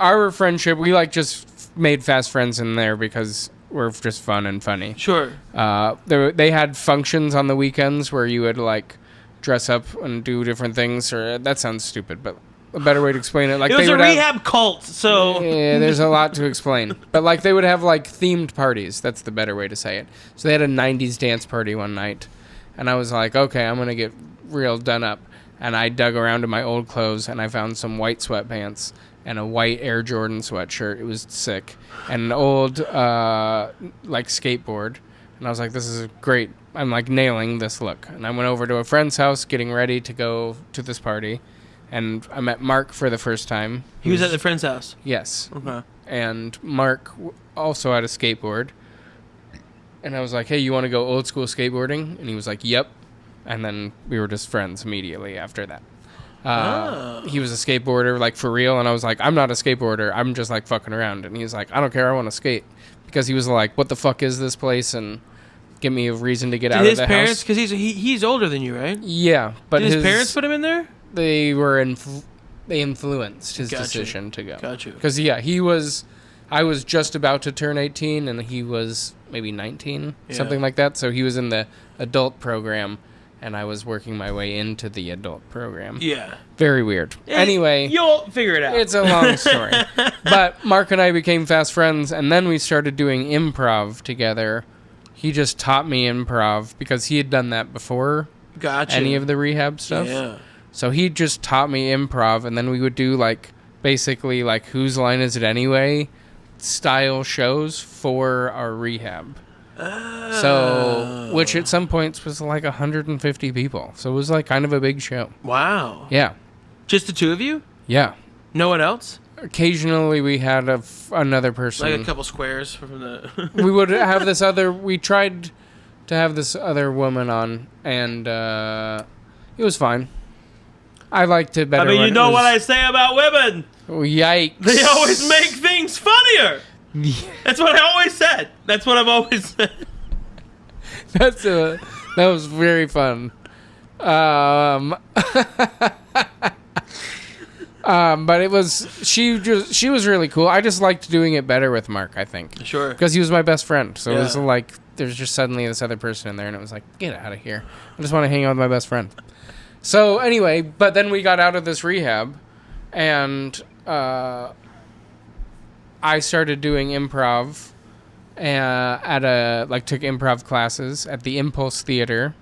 our friendship, we like just made fast friends in there because we're just fun and funny. Sure. They had functions on the weekends where you would like dress up and do different things. Or that sounds stupid, but a better way to explain it, like It was they a would have, rehab cult, so yeah, there's a lot to explain. But like they would have like themed parties. That's the better way to say it. So they had a 90s dance party one night. And I was like, okay, I'm going to get real done up. And I dug around in my old clothes and I found some white sweatpants and a white Air Jordan sweatshirt. It was sick. And an old like skateboard. And I was like, this is great. I'm like nailing this look. And I went over to a friend's house getting ready to go to this party. And I met Mark for the first time. he was at the friend's house. Yes. Okay. And Mark also had a skateboard. And I was like, hey, you want to go old school skateboarding? And he was like, yep. And then we were just friends immediately after that. He was a skateboarder, like, for real, and I was like, I'm not a skateboarder. I'm just, like, fucking around. And he was like, I don't care. I want to skate. Because he was like, what the fuck is this place? And give me a reason to get out of the house. His parents, because he's older than you, right? Yeah. But Did his parents put him in there? They influenced his decision to go. Got you. Because, I was just about to turn 18, and he was maybe 19, something like that. So he was in the adult program, and I was working my way into the adult program. Yeah. Very weird. Anyway. You'll figure it out. It's a long story. But Mark and I became fast friends, and then we started doing improv together. He just taught me improv because he had done that before any of the rehab stuff. Yeah. So he just taught me improv, and then we would do, like, basically, like, Whose Line Is It Anyway style shows for our rehab. So, which at some points was like 150 people. So it was like kind of a big show. Wow. Yeah. Just the two of you? Yeah. No one else? Occasionally we had another person. Like a couple squares from the... We would have we tried to have this other woman on, and it was fine. I liked it better. I mean, you know what I say about women. Oh, yikes. They always make things funnier. That's what I always said. That's what I've always said. That was very fun. But it was she was really cool. I just liked doing it better with Mark, I think. Sure. Because he was my best friend. So it was like there's just suddenly this other person in there, and it was like, get out of here. I just want to hang out with my best friend. So anyway, but then we got out of this rehab, and I started doing improv took improv classes at the Impulse Theater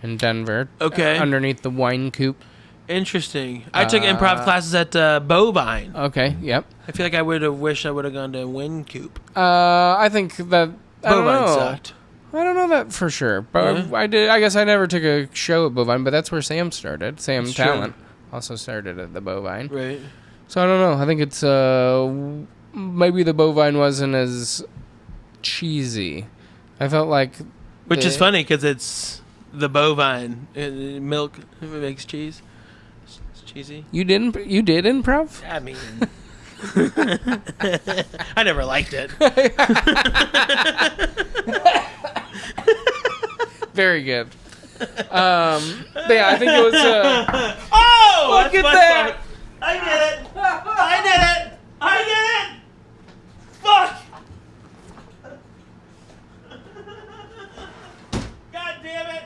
in Denver. Okay. Underneath the Wine Coop. Interesting. I took improv classes at Bovine. Okay, yep. I feel like I would have wished I would have gone to Wine Coop. I think that... Bovine sucked. I don't know that for sure. But I did. I guess I never took a show at Bovine, but that's where Sam started. Sam That's Talent true. also started at the Bovine. Right. So I don't know. I think it's... maybe the Bovine wasn't as cheesy. I felt like... Which is funny because it's the bovine. Milk makes cheese. It's cheesy. You did improv? I mean... I never liked it. Very good. Yeah, I think it was... oh! Look at that! I did it! I did it! Fuck! God damn it!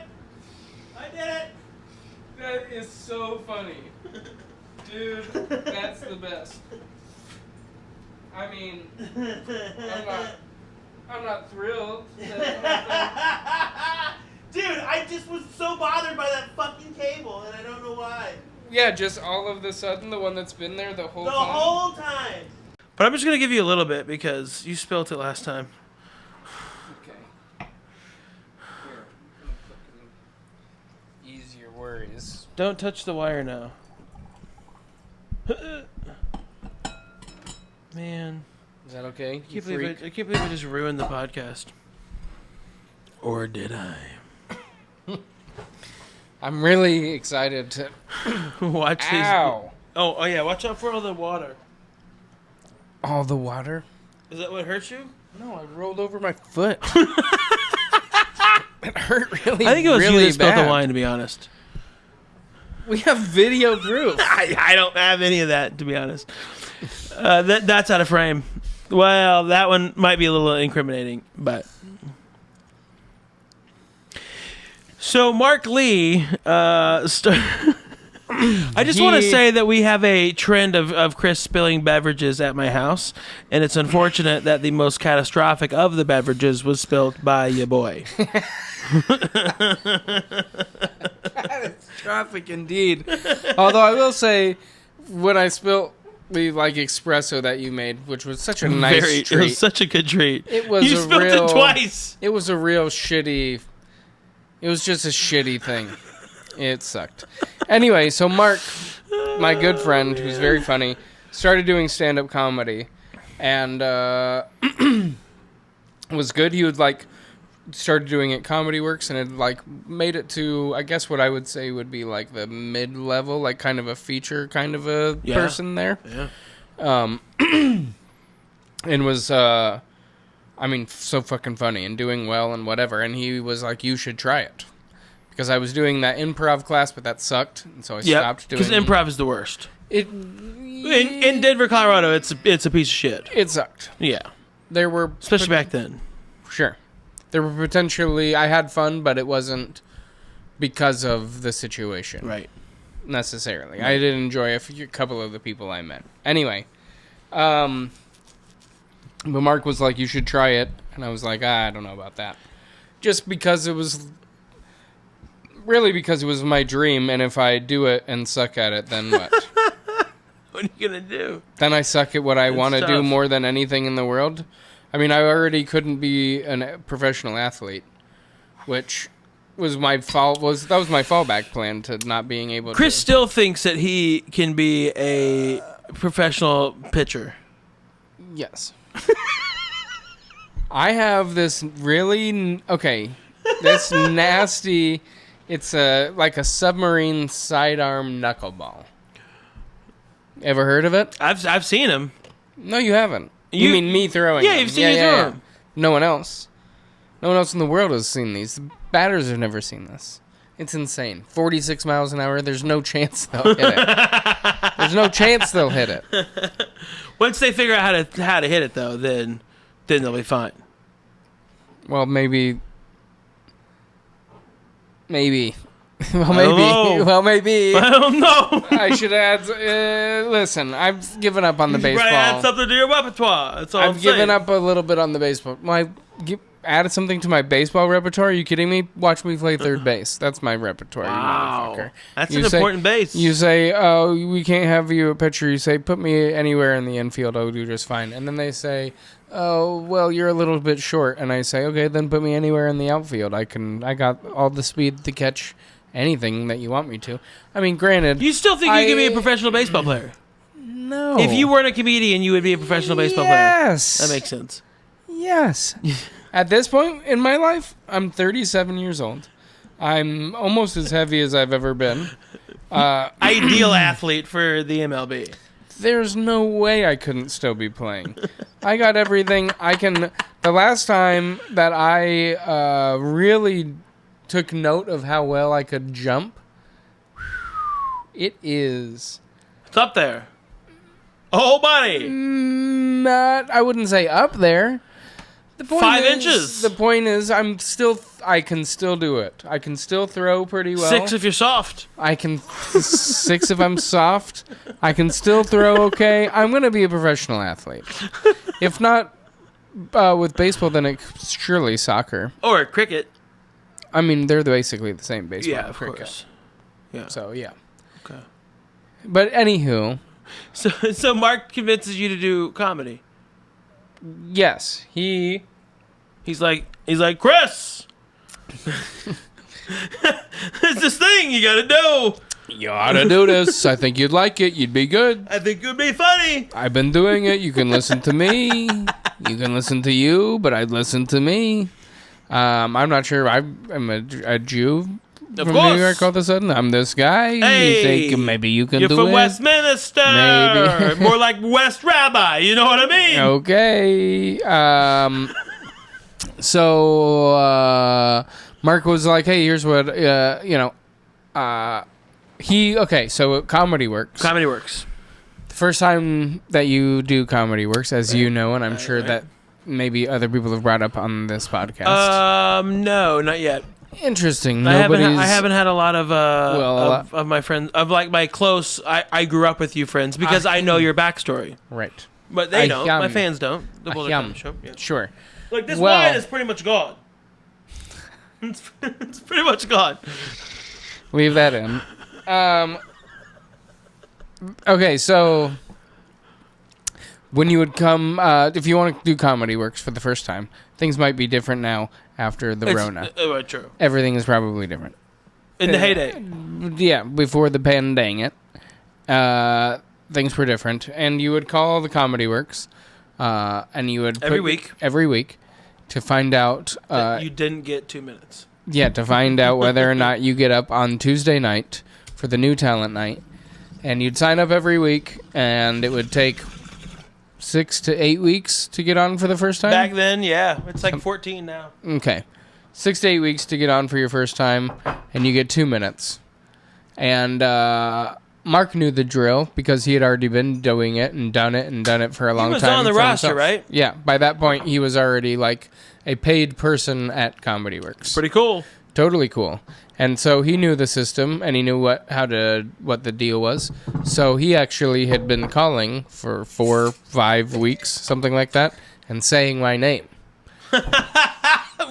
I did it! That is so funny. Dude, that's the best. I mean, I'm not thrilled. Dude, I just was so bothered by that fucking cable, and I don't know why. Yeah, just all of the sudden, the one that's been there the whole time. But I'm just going to give you a little bit because you spilled it last time. Okay. Here, I'm gonna fucking ease your worries. Don't touch the wire now. Man. Is that okay? I can't believe I just ruined the podcast. Or did I? I'm really excited to... Watch these. Ow! Oh, yeah, watch out for all the water. All the water? Is that what hurt you? No, I rolled over my foot. It hurt really, I think it was really you that spilled bad. the wine, to be honest. We have video proof. I don't have any of that, to be honest. That's out of frame. Well, that one might be a little incriminating, but... So, Mark Lee... I just want to say that we have a trend of Chris spilling beverages at my house, and it's unfortunate that the most catastrophic of the beverages was spilled by your boy. Catastrophic indeed. Although I will say, when I spilled the espresso that you made, which was such a nice treat. It was such a good treat. It was you spilled it twice. It was a real shitty... It was just a shitty thing. It sucked. Anyway, so Mark, my good friend, who's very funny, started doing stand-up comedy, and was good. He would started doing it Comedy Works, and it like made it to, I guess what I would say would be like the mid-level, like kind of a feature kind of a person there. Yeah. And was so fucking funny and doing well and whatever. And he was like, you should try it. Because I was doing that improv class, but that sucked, and so I stopped doing it. Because improv is the worst. In Denver, Colorado, it's a piece of shit. It sucked. Yeah. There were... Especially back then. Sure. There were potentially... I had fun, but it wasn't because of the situation. Right. Necessarily. I did enjoy a couple of the people I met. Anyway. But Mark was like, you should try it. And I was like, I don't know about that. Just because it was... Really because it was my dream, and if I do it and suck at it, then what? What are you going to do? Then I suck at what I want to do more than anything in the world. I mean, I already couldn't be a professional athlete, which was my fault. That was my fallback plan to not being able to. Chris still thinks that he can be a professional pitcher. Yes. I have this really... Okay. This nasty... It's like a submarine sidearm knuckleball. Ever heard of it? I've seen him. No, you haven't. You mean me throwing them? Yeah, you've seen me throw them. No one else. No one else in the world has seen these. The batters have never seen this. It's insane. 46 miles an hour. There's no chance they'll hit it. There's no chance they'll hit it. Once they figure out how to hit it, though, then they'll be fine. Well, maybe. Well, maybe. I don't know. I should add. Listen, I've given up on the baseball. You add something to your repertoire. That's all I've given up a little bit on the baseball. Added something to my baseball repertoire? Are you kidding me? Watch me play third base. That's my repertoire, wow. You motherfucker. That's an important base. You say, oh, we can't have you a pitcher. You say, put me anywhere in the infield. I'll do just fine. And then they say, oh, well, you're a little bit short. And I say, okay, then put me anywhere in the outfield. I got all the speed to catch anything that you want me to. I mean, granted. You still think you could be a professional baseball player? No. If you weren't a comedian, you would be a professional baseball player. Yes. That makes sense. Yes. At this point in my life, I'm 37 years old. I'm almost as heavy as I've ever been. Ideal athlete for the MLB. There's no way I couldn't still be playing. I got everything I can. The last time that I really took note of how well I could jump, it's up there. Oh, buddy. I wouldn't say up there. The point 5 inches. The point is, I can still do it. I can still throw pretty well. 6 if you're soft. I can 6 if I'm soft. I can still throw okay. I'm going to be a professional athlete. If not with baseball, then it's surely soccer. Or cricket. I mean, they're basically the same, baseball Yeah, and of cricket. course. Yeah. So, yeah. Okay. But anywho. So Mark convinces you to do comedy. Yes, he's like Chris. It's this thing you gotta do. You ought to do this. I think you'd like it. You'd be good. I think it would be funny. I've been doing it. You can listen to me. You can listen to you, but I'd listen to me. I'm not sure. I'm a Jew. Of from course. New York all of a sudden. I'm this guy. Hey, you think maybe you can do it? it? You're from Westminster. Maybe. More like West Rabbi. You know what I mean? Okay. So Mark was like, hey, here's what, so Comedy Works. Comedy Works. The first time that you do Comedy Works, as you know, and I'm sure that maybe other people have brought up on this podcast. No, not yet. Interesting. I haven't had a lot of my friends, of like my close, I grew up with you friends, because I know your backstory. Right. But they don't. My fans don't. The Boulder Comedy Show. Yeah. Sure. Like, this wine is pretty much gone. It's pretty much gone. Leave that in. Okay, so when you would come, if you want to do Comedy Works for the first time, things might be different now after the Rona. True. Everything is probably different. In the heyday. Yeah, before the pandang it. Things were different. And you would call the Comedy Works, and you would... Every week. Every week. to find out. You didn't get 2 minutes. Yeah, to find out whether or not you get up on Tuesday night for the new talent night. And you'd sign up every week, and it would take 6 to 8 weeks to get on for the first time? Back then, yeah. It's like 14 now. Okay. 6 to 8 weeks to get on for your first time, and you get 2 minutes. And Mark knew the drill because he had already been doing it and done it for a long time. He was on the roster, right? Yeah. By that point, he was already like a paid person at Comedy Works. Pretty cool. Totally cool. And so he knew the system, and he knew what the deal was. So he actually had been calling for 4 or 5 weeks, something like that, and saying my name.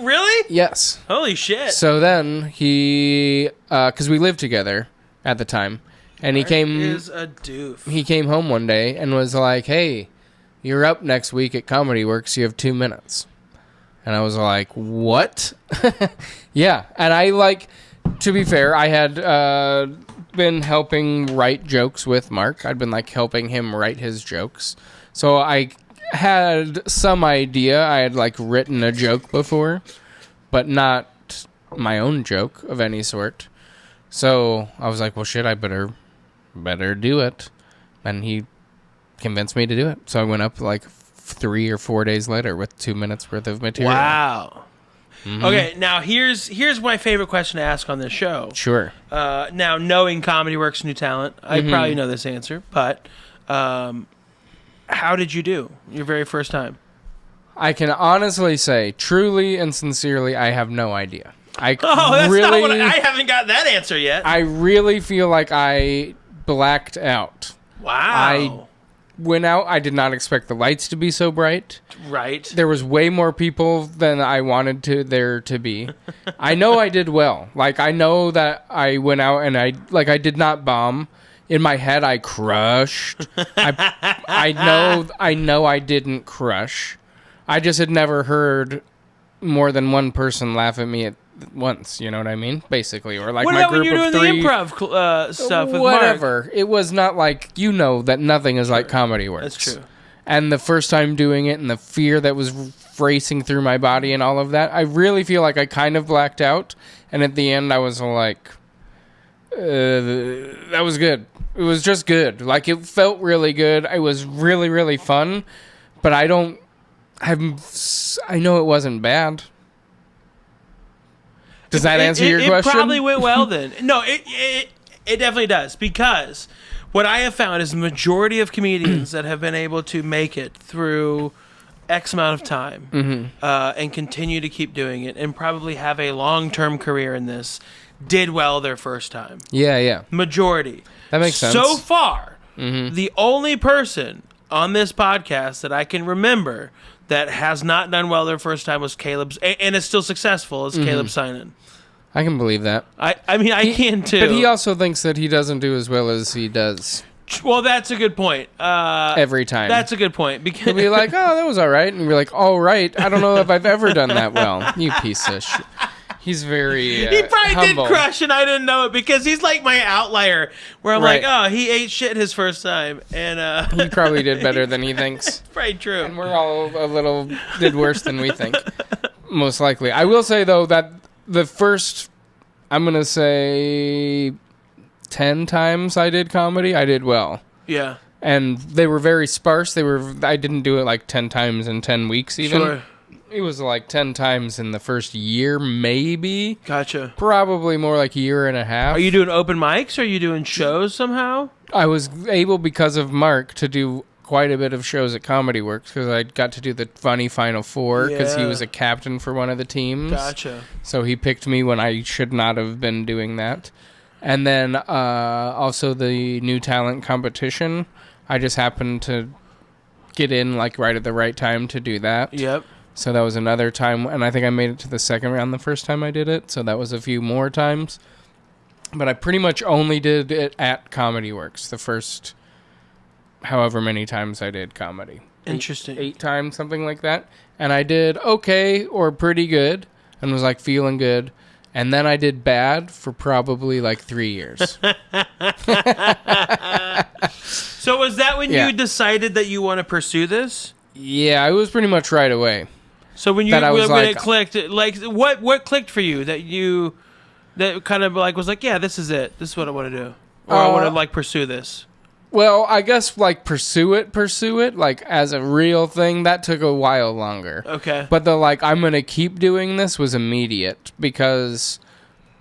Really? Yes. Holy shit. So then he, because we lived together at the time, and Mark is a doof. He came home one day and was like, "Hey, you're up next week at Comedy Works. You have 2 minutes." And I was like, "What?" Yeah, and I like. To be fair, I had been helping write jokes with Mark. I'd been like helping him write his jokes. So I had some idea. I had like written a joke before, but not my own joke of any sort. So I was like, well, shit, I better do it. And he convinced me to do it. So I went up like 3 or 4 days later with 2 minutes worth of material. Wow. Mm-hmm. Okay, now here's my favorite question to ask on this show. Sure. Now, knowing Comedy Works new talent, I probably know this answer, but how did you do your very first time? I can honestly say, truly and sincerely, I have no idea. I haven't got that answer yet. I really feel like I blacked out. Wow. I went out. I did not expect the lights to be so bright. Right. There was way more people than I wanted there to be. I know I did well. Like, I know that I went out and I did not bomb. In my head, I crushed. I know I didn't crush. I just had never heard more than one person laugh at me at once. You know what I mean? Basically, or like what my about group when you're of doing 3. The improv stuff with whatever. Mark? It was not like that nothing is like Comedy Works. That's true. And the first time doing it, and the fear that was racing through my body, and all of that, I really feel like I kind of blacked out. And at the end, I was like, "That was good." It was just good. Like, it felt really good. It was really, really fun. But I know it wasn't bad. Does that answer your question? It probably went well then. No, it definitely does. Because what I have found is the majority of comedians that have been able to make it through X amount of time and continue to keep doing it and probably have a long-term career in this did well their first time. Yeah. Majority. That makes sense. So far, the only person on this podcast that I can remember that has not done well their first time was Caleb's, and is still successful, is Caleb Sinan. I can believe that. I mean, I can too. But he also thinks that he doesn't do as well as he does. Well, that's a good point. Every time. That's a good point. Because he'll be like, oh, that was all right. And we're like, all right. I don't know if I've ever done that well. You piece of shit. He's very he probably humble. did crush, and I didn't know it because he's like my outlier, where I'm like, oh, he ate shit his first time, and he probably did better than he thinks. Probably true. And we're all a little did worse than we think, most likely. I will say though that the first, I'm gonna say, 10 times I did comedy, I did well. Yeah. And they were very sparse. I didn't do it like 10 times in 10 weeks even. Sure. It was like 10 times in the first year, maybe. Gotcha. Probably more like a year and a half. Are you doing open mics? Or are you doing shows somehow? I was able, because of Mark, to do quite a bit of shows at Comedy Works because I got to do the funny Final Four because he was a captain for one of the teams. Gotcha. So he picked me when I should not have been doing that. And then also the new talent competition. I just happened to get in like right at the right time to do that. Yep. So that was another time, and I think I made it to the second round the first time I did it, so that was a few more times. But I pretty much only did it at Comedy Works, the first however many times I did comedy. Interesting. 8 times, something like that. And I did okay or pretty good, and was like feeling good. And then I did bad for probably like 3 years. So was that when you decided that you want to pursue this? Yeah, it was pretty much right away. So when that I was when like, it clicked, like what clicked for you that kind of like was like, yeah, this is it. This is what I want to do, or I want to like pursue this. well, I guess like pursue it like as a real thing. That took a while longer. Okay. But the like I'm gonna keep doing this was immediate because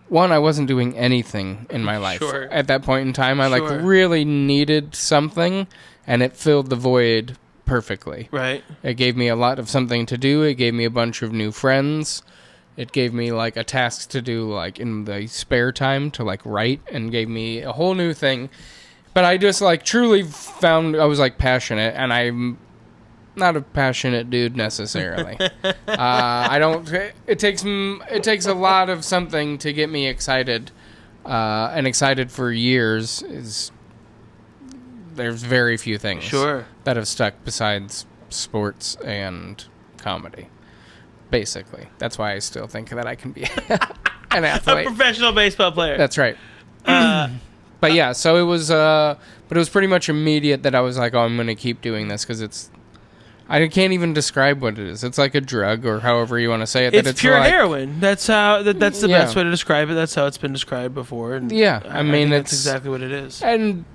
one, I wasn't doing anything in my life at that point in time. I like really needed something, and it filled the void perfectly. Right. It gave me a lot of something to do. It gave me a bunch of new friends. It gave me like a task to do like in the spare time to like write, and gave me a whole new thing. But I just like truly found I was like passionate, and I'm not a passionate dude necessarily. I don't. It takes a lot of something to get me excited, and excited for years is. There's very few things that have stuck besides sports and comedy. Basically, that's why I still think that I can be an athlete, a professional baseball player. That's right. But yeah, so it was. But it was pretty much immediate that I was like, "Oh, I'm going to keep doing this because it's." I can't even describe what it is. It's like a drug, or however you want to say it. It's pure heroin. That's how. That's the best way to describe it. That's how it's been described before. And yeah, I mean, that's exactly what it is. And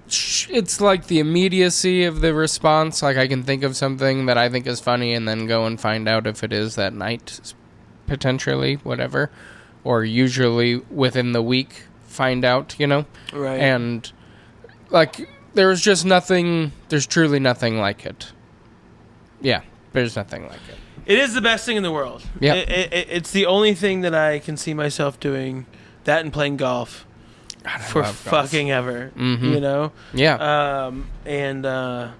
it's like the immediacy of the response. Like I can think of something that I think is funny, and then go and find out if it is that night, potentially, whatever, or usually within the week, find out. Right. And like there's just nothing. There's truly nothing like it. Yeah, there's nothing like it. It is the best thing in the world. Yeah, it's the only thing that I can see myself doing. That and playing golf for fucking ever. Mm-hmm. Yeah. And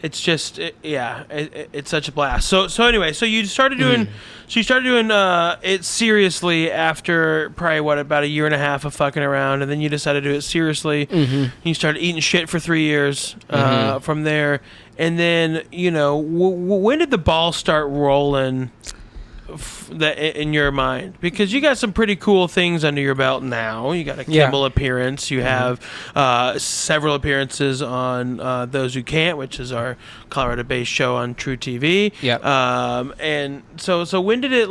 it's just it's such a blast. So anyway, so you started doing it seriously after probably about a year and a half of fucking around, and then you decided to do it seriously. Mm-hmm. You started eating shit for 3 years from there, and then when did the ball start rolling? That in your mind, because you got some pretty cool things under your belt now. You got a Kimmel appearance. You have several appearances on Those Who Can't, which is our Colorado-based show on TruTV. Yeah. And so when did it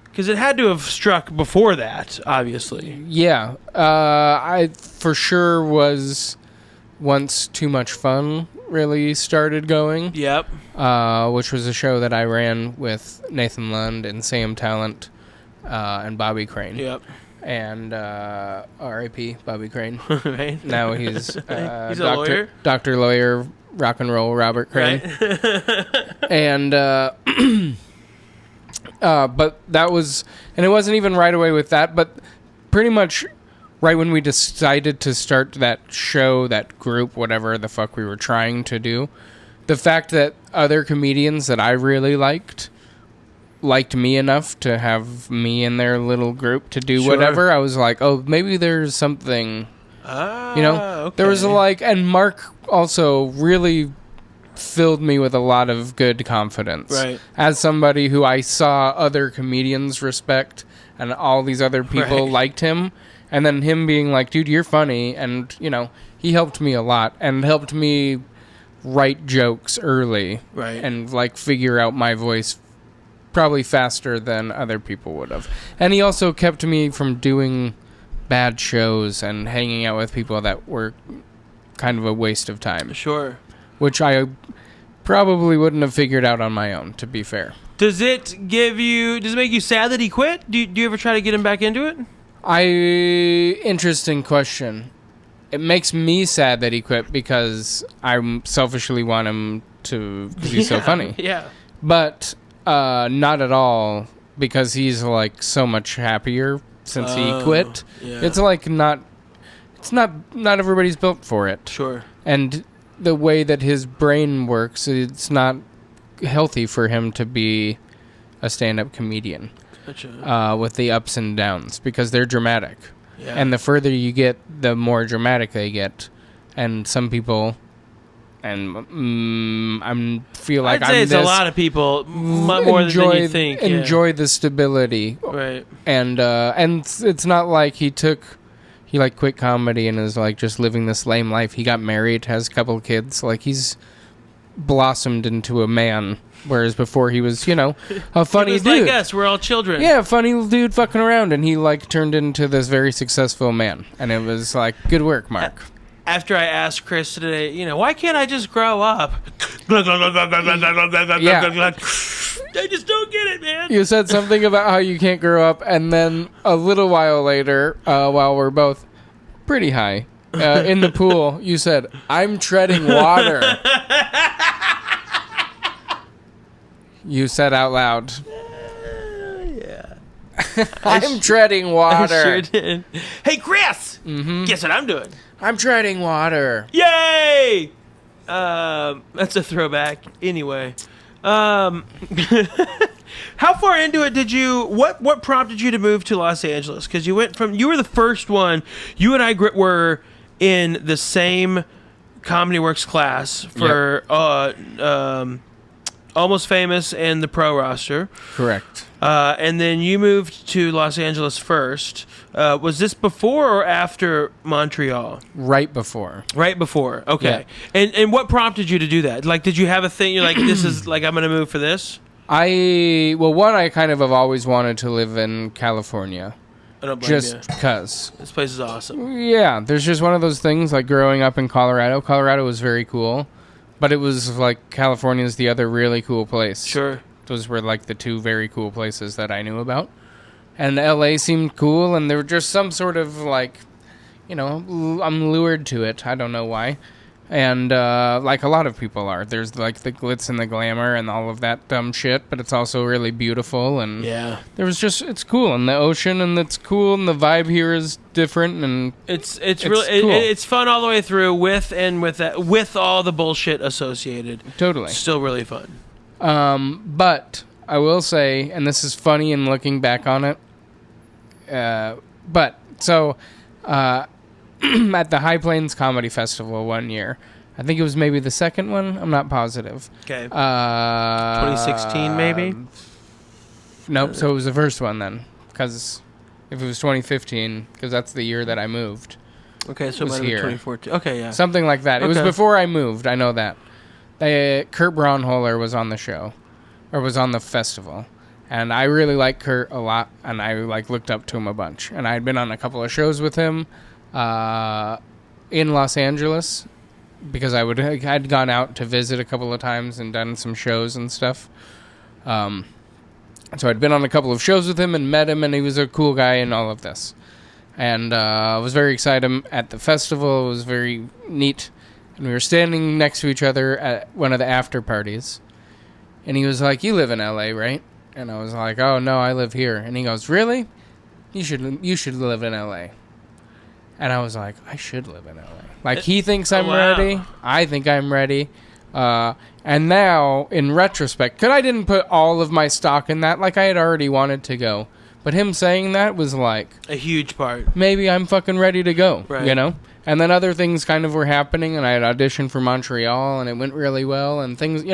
because it had to have struck before that, obviously. Yeah. I for sure was once Too Much Fun really started going. Yep. Which was a show that I ran with Nathan Lund and Sam Talent and Bobby Crane. Yep. And R.I.P. Bobby Crane. Right. Now he's he's a lawyer. Doctor Lawyer, rock and roll Robert Crane. Right. And but that was, and it wasn't even right away with that, but pretty much right when we decided to start that show, that group, whatever the fuck we were trying to do, the fact that other comedians that I really liked me enough to have me in their little group to do whatever, I was like, oh, maybe there's something, okay. There was and Mark also really filled me with a lot of good confidence. Right. As somebody who I saw other comedians respect and all these other people liked him. And then him being like, dude, you're funny. And, he helped me a lot and helped me write jokes early. Right. And, figure out my voice probably faster than other people would have. And he also kept me from doing bad shows and hanging out with people that were kind of a waste of time. Sure. Which I probably wouldn't have figured out on my own, to be fair. Does it make you sad that he quit? Do you ever try to get him back into it? Interesting question. It makes me sad that he quit because I selfishly want him to, because he's so funny. Yeah. But not at all, because he's so much happier since he quit. Yeah. It's not everybody's built for it. Sure. And the way that his brain works, it's not healthy for him to be a stand-up comedian. Gotcha. With the ups and downs, because they're dramatic. Yeah. And the further you get, the more dramatic they get. And some people, and I feel like I'd say it's a lot of people, more than you think. Enjoy the stability. Right. And it's not like he quit comedy and is just living this lame life. He got married, has a couple of kids. He's blossomed into a man Whereas before he was, a funny He was dude. like us. We're all children. Yeah, funny dude fucking around, and he like turned into this very successful man. And it was like, good work, Mark. After I asked Chris today, why can't I just grow up? I just don't get it, man. You said something about how you can't grow up, and then a little while later, while we're both pretty high in the pool, you said, "I'm treading water." You said out loud. Yeah. I'm treading water. I sure did. Hey, Chris! Guess what I'm doing? I'm treading water. Yay! That's a throwback. Anyway. How far into it did you... What prompted you to move to Los Angeles? Because you were the first one. You and I were in the same Comedy Works class for Almost Famous and the Pro roster. Correct. And then you moved to Los Angeles first. Was this before or after Montreal? Right before. Right before. Okay. Yeah. And what prompted you to do that? Like, did you have a thing? You're like, this is like, I'm going to move for this? I kind of have always wanted to live in California. I don't blame just you. because. This place is awesome. Yeah, there's just one of those things like growing up in Colorado. Colorado was very cool, but it was like California's the other really cool place. Sure. Those were like the two very cool places that I knew about. And LA seemed cool, and there were just some sort of like, I'm lured to it. I don't know why. And like a lot of people are. There's like the glitz and the glamour and all of that dumb shit, but it's also really beautiful. And there was just, it's cool. And the ocean, and it's cool, and the vibe here is different. And it's really cool. It's fun all the way through with all the bullshit associated. Totally. Still really fun. But I will say, and this is funny in looking back on it, at the High Plains Comedy Festival one year, I think it was maybe the second one, I'm not positive. Okay. 2016 maybe? Nope, so it was the first one then, because if it was 2015, because that's the year that I moved. Okay, so it might have been 2014. Okay, yeah. Something like that. It was before I moved, I know that. Kurt Braunholer was on the show, or was on the festival, and I really like Kurt a lot, and I like looked up to him a bunch, and I had been on a couple of shows with him in Los Angeles, because I'd gone out to visit a couple of times and done some shows and stuff. So I'd been on a couple of shows with him and met him, and he was a cool guy and all of this, and I was very excited at the festival. It was very neat. And we were standing next to each other at one of the after parties. And he was like, "You live in LA, right?" And I was like, "Oh, no, I live here." And he goes, "Really? You should live in LA." And I was like, "I should live in LA." Like, he thinks I'm ready. I think I'm ready. And now, in retrospect, because I didn't put all of my stock in that, like I had already wanted to go. But him saying that was like... a huge part. Maybe I'm fucking ready to go, right. And then other things kind of were happening, and I had auditioned for Montreal, and it went really well, and things,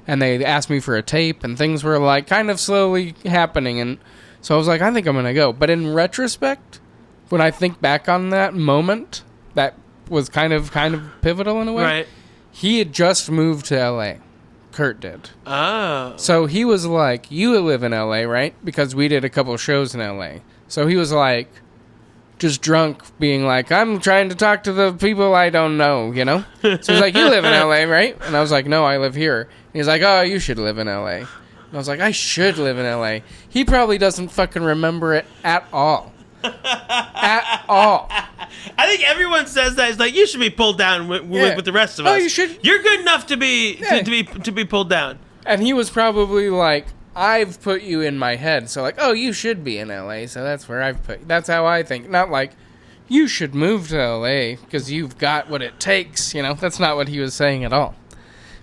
and they asked me for a tape, and things were like kind of slowly happening, and so I was like, I think I'm going to go. But in retrospect, when I think back on that moment, that was kind of pivotal in a way. Right. He had just moved to LA. Kurt did. Oh. So he was like, "You live in LA, right?" Because we did a couple of shows in LA. So he was like, just drunk, being like, "I'm trying to talk to the people I don't know," So he's like, "You live in LA, right?" And I was like, "No, I live here." And he's like, "Oh, you should live in LA." And I was like, "I should live in LA." He probably doesn't fucking remember it at all. At all. I think everyone says that. It's like, you should be pulled down with the rest of us. Oh, you should. You're good enough to be to be pulled down. And he was probably like, "I've put you in my head, so like, oh, you should be in LA, so that's where I've put you." That's how I think. Not like, you should move to LA because you've got what it takes. That's not what he was saying at all.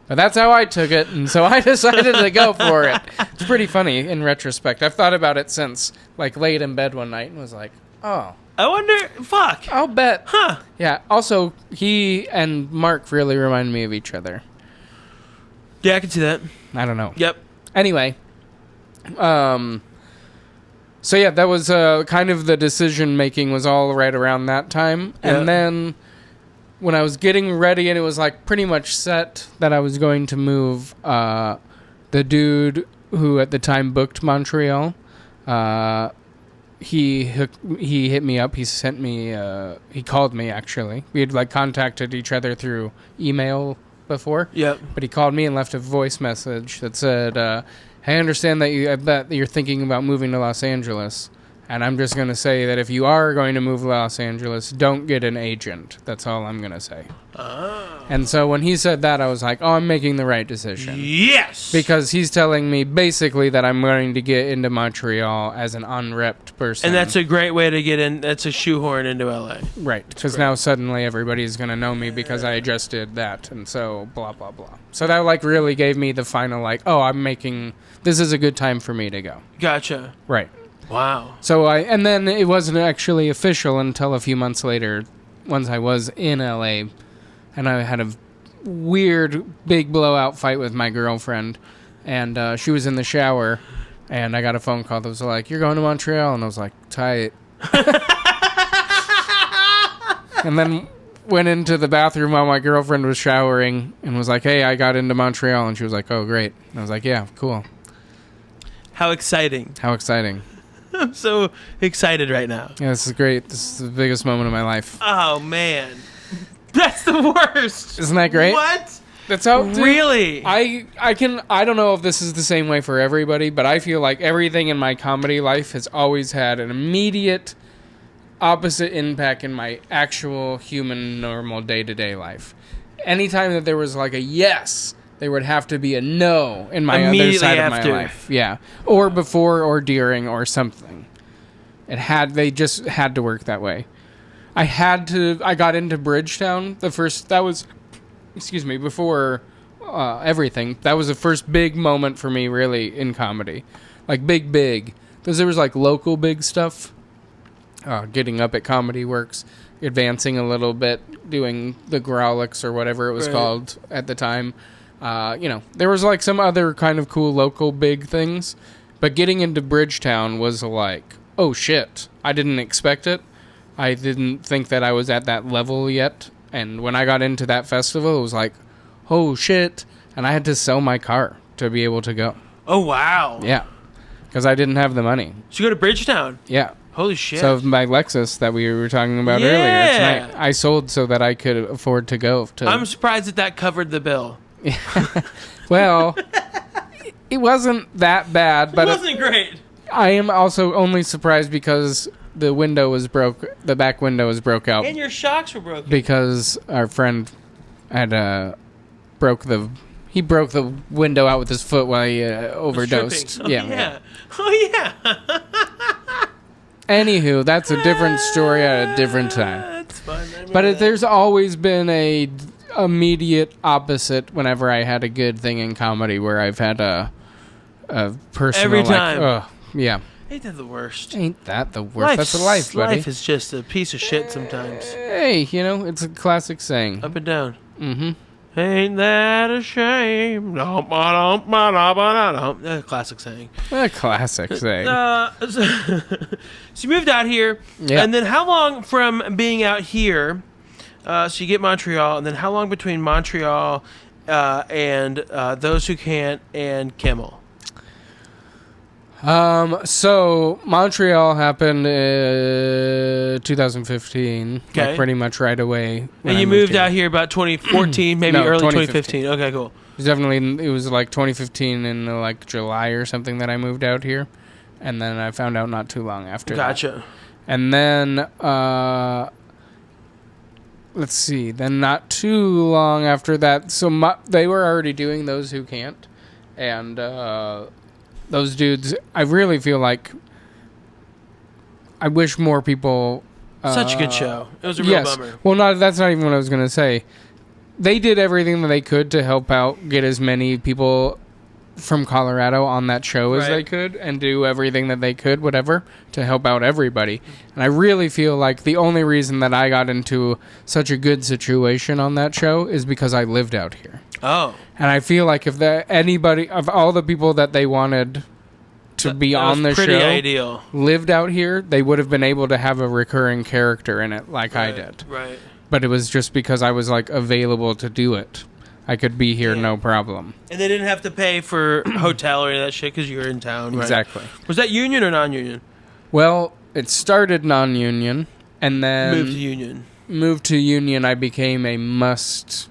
But that's how I took it, and so I decided to go for it. It's pretty funny in retrospect. I've thought about it since, like, laid in bed one night and was like, oh. I wonder, fuck. I'll bet. Huh. Yeah, also, he and Mark really remind me of each other. Yeah, I can see that. I don't know. Yep. Anyway, so yeah, that was kind of the decision making was all right around that time. Yep. And then when I was getting ready and it was like pretty much set that I was going to move, the dude who at the time booked Montreal, he hit me up. He sent me. He called me actually. We had like contacted each other through email before. Yep. But he called me and left a voice message that said, "Hey, I understand that I bet that you're thinking about moving to Los Angeles, and I'm just gonna say that if you are going to move to Los Angeles, don't get an agent. That's all I'm gonna say." And so when he said that, I was like, "Oh, I'm making the right decision." Yes. Because he's telling me basically that I'm going to get into Montreal as an unrepped person. And that's a great way to get in. That's a shoehorn into LA. Right. Because now suddenly everybody's going to know me because I just did that. And so blah, blah, blah. So that like really gave me the final like, oh, this is a good time for me to go. Gotcha. Right. Wow. So and then it wasn't actually official until a few months later once I was in LA and I had a weird big blowout fight with my girlfriend, and she was in the shower, and I got a phone call that was like, "You're going to Montreal," and I was like, "Tight." And then went into the bathroom while my girlfriend was showering and was like, "Hey, I got into Montreal," and she was like, "Oh, great." And I was like, "Yeah, cool." How exciting. How exciting. I'm so excited right now. Yeah, this is great. This is the biggest moment of my life. Oh, man. That's the worst. Isn't that great? What? That's how. Really? I don't know if this is the same way for everybody, but I feel like everything in my comedy life has always had an immediate opposite impact in my actual human normal day-to-day life. Anytime that there was like a yes, there would have to be a no in my other side of my life. Yeah. Or before or during or something. They just had to work that way. I got into Bridgetown before everything. That was the first big moment for me really in comedy. Like big. Because there was like local big stuff. Getting up at Comedy Works, advancing a little bit, doing the Growlix or whatever it was called at the time. There was like some other kind of cool local big things. But getting into Bridgetown was like, oh shit, I didn't expect it. I didn't think that I was at that level yet. And when I got into that festival, it was like, oh shit. And I had to sell my car to be able to go. Oh, wow. Yeah. Because I didn't have the money. So you go to Bridgetown? Yeah. Holy shit. So my Lexus that we were talking about earlier tonight, I sold so that I could afford to go to. I'm surprised that covered the bill. Well, it wasn't that bad. But it wasn't great. I am also only surprised because the window was broke. The back window was broke out. And your shocks were broken. Because our friend had broke the window out with his foot while he overdosed. Oh, yeah. Oh, yeah. Anywho, that's a different story at a different time. That's fun. But there's always been a immediate opposite whenever I had a good thing in comedy where I've had a personal... Every time. Yeah. Ain't that the worst? Ain't that the worst? That's a life, buddy. Life is just a piece of shit sometimes. Hey, it's a classic saying. Up and down. Mm-hmm. Ain't that a shame? A classic saying. A classic saying. So you moved out here, and then how long from being out here, so you get Montreal, and then how long between Montreal and Those Who Can't and Kimmel? So Montreal happened 2015, like pretty much right away. And you moved out here about 2014, maybe early 2015. Okay, cool. It was like 2015 in like July or something that I moved out here, and then I found out not too long after that. Gotcha. And then let's see, then not too long after that, so they were already doing Those Who Can't, and those dudes, I really feel like I wish more people... Such a good show. It was a real bummer. Well, that's not even what I was going to say. They did everything that they could to help out, get as many people from Colorado on that show as they could, and do everything that they could, whatever, to help out everybody. And I really feel like the only reason that I got into such a good situation on that show is because I lived out here. Oh. And I feel like if anybody, of all the people that they wanted to be on the show, ideal. Lived out here, they would have been able to have a recurring character in it like I did. Right. But it was just because I was like available to do it. I could be here no problem. And they didn't have to pay for hotel or any of that shit because you were in town, right? Exactly. Was that union or non-union? Well, it started non-union, and then... Moved to union, I became a must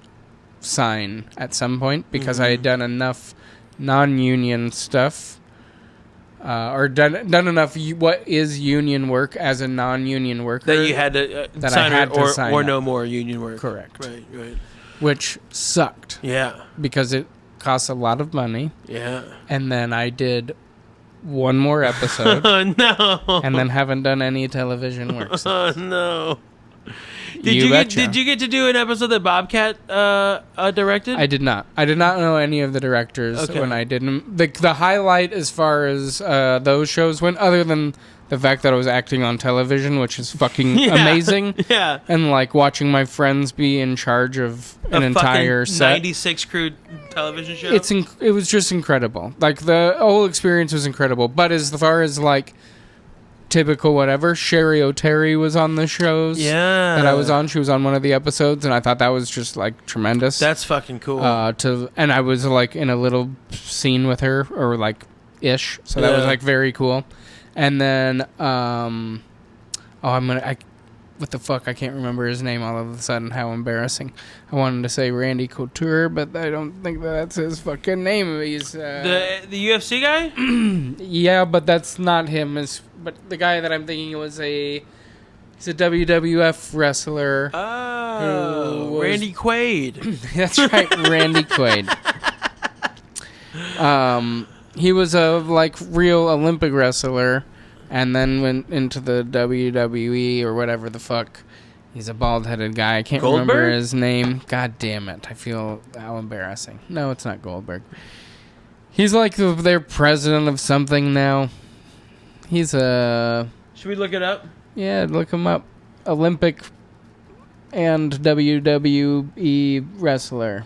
sign at some point because I had done enough non-union stuff, or done enough what is union work as a non-union worker that you had to sign or no more union work. Correct. Right. Which sucked. Yeah. Because it costs a lot of money. Yeah. And then I did one more episode. Oh no. And then haven't done any television work since. Oh no. Did you get to do an episode that Bobcat directed? I did not. I did not know any of the directors when I didn't. The highlight as far as those shows went, other than the fact that I was acting on television, which is fucking amazing. Yeah. And like watching my friends be in charge of an entire set. 96 crew television show. It was just incredible. Like the whole experience was incredible. But as far as like typical whatever, Sherry O'Terry was on the shows that I was on. She was on one of the episodes, and I thought that was just like tremendous. That's fucking cool. And I was like in a little scene with her, or like ish. So that was like very cool. And then what the fuck? I can't remember his name all of a sudden. How embarrassing. I wanted to say Randy Couture, but I don't think that's his fucking name. He's the UFC guy? Yeah, but that's not him. But the guy that I'm thinking he's a WWF wrestler. Oh, Randy Quaid. That's right, Randy Quaid. He was a like real Olympic wrestler, and then went into the WWE or whatever the fuck. He's a bald-headed guy. I can't remember his name. God damn it! I feel how embarrassing. No, it's not Goldberg. He's like their president of something now. He's a... Should we look it up? Yeah, look him up. Olympic and WWE wrestler.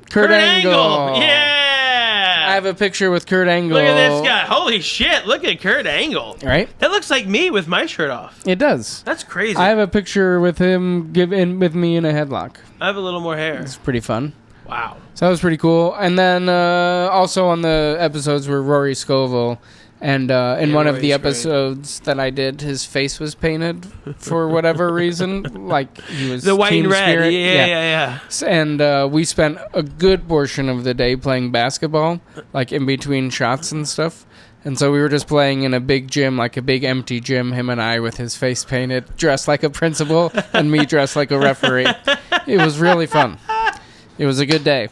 Kurt Angle! Yeah! I have a picture with Kurt Angle. Look at this guy. Holy shit, look at Kurt Angle. Right? That looks like me with my shirt off. It does. That's crazy. I have a picture with him with me in a headlock. I have a little more hair. It's pretty fun. Wow. So that was pretty cool. And then also on the episodes were Rory Scovel. And in one of the episodes that I did, his face was painted for whatever reason. Like he was the white Team and red. Spirit. Yeah. And we spent a good portion of the day playing basketball, like in between shots and stuff. And so we were just playing in a big gym, like a big empty gym, him and I with his face painted, dressed like a principal, and me dressed like a referee. It was really fun. It was a good day,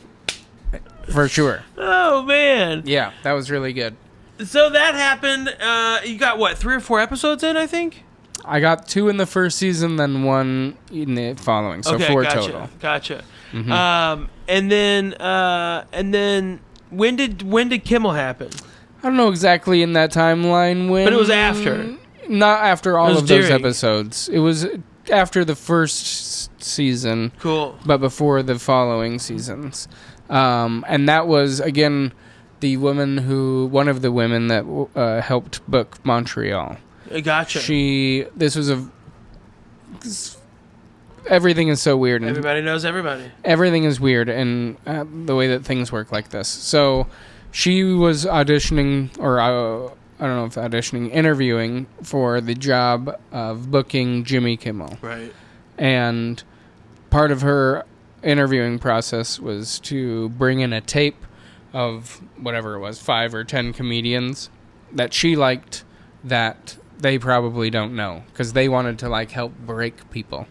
for sure. Oh, man. Yeah, that was really good. So that happened. You got, what, 3 or 4 episodes in, I think? I got 2 in the first season, then 1 in the following. So 4 total. Gotcha. Mm-hmm. And then when did Kimmel happen? I don't know exactly in that timeline when. But it was after. Not after all of those episodes. It was after the first season. Cool. But before the following seasons. And that was, again, one of the women that helped book Montreal. Gotcha. Everything is so weird. Everybody knows everybody. Everything is weird in the way that things work like this. So she was auditioning, or I don't know if auditioning, interviewing for the job of booking Jimmy Kimmel. Right. And part of her interviewing process was to bring in a tape of whatever it was, 5 or 10 comedians that she liked that they probably don't know, because they wanted to like help break people.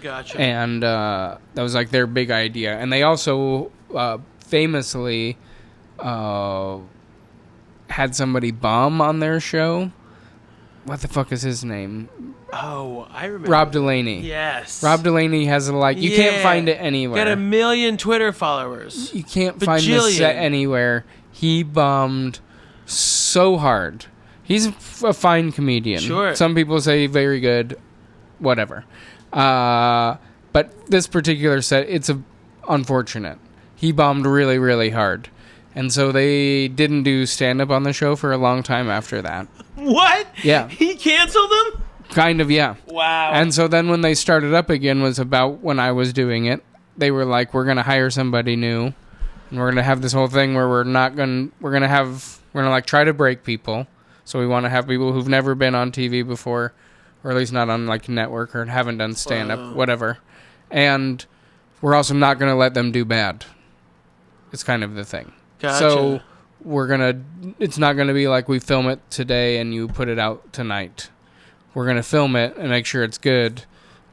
Gotcha. And that was like their big idea. And they also famously had somebody bomb on their show. What the fuck is his name? Oh, I remember. Rob Delaney. Yes. Rob Delaney has you can't find it anywhere. Got 1 million Twitter followers. You can't find the set anywhere. He bombed so hard. He's a fine comedian. Sure. Some people say very good, whatever. But this particular set, it's unfortunate. He bombed really, really hard. And so they didn't do stand-up on the show for a long time after that. What? Yeah. He canceled them? Kind of, yeah. Wow. And so then when they started up again was about when I was doing it. they were like, we're going to hire somebody new, and we're going to have this whole thing where we're going to like try to break people. So we want to have people who've never been on TV before, or at least not on like network or haven't done stand-up, whatever. And we're also not going to let them do bad. It's kind of the thing. Gotcha. So it's not going to be like we film it today and you put it out tonight. We're going to film it and make sure it's good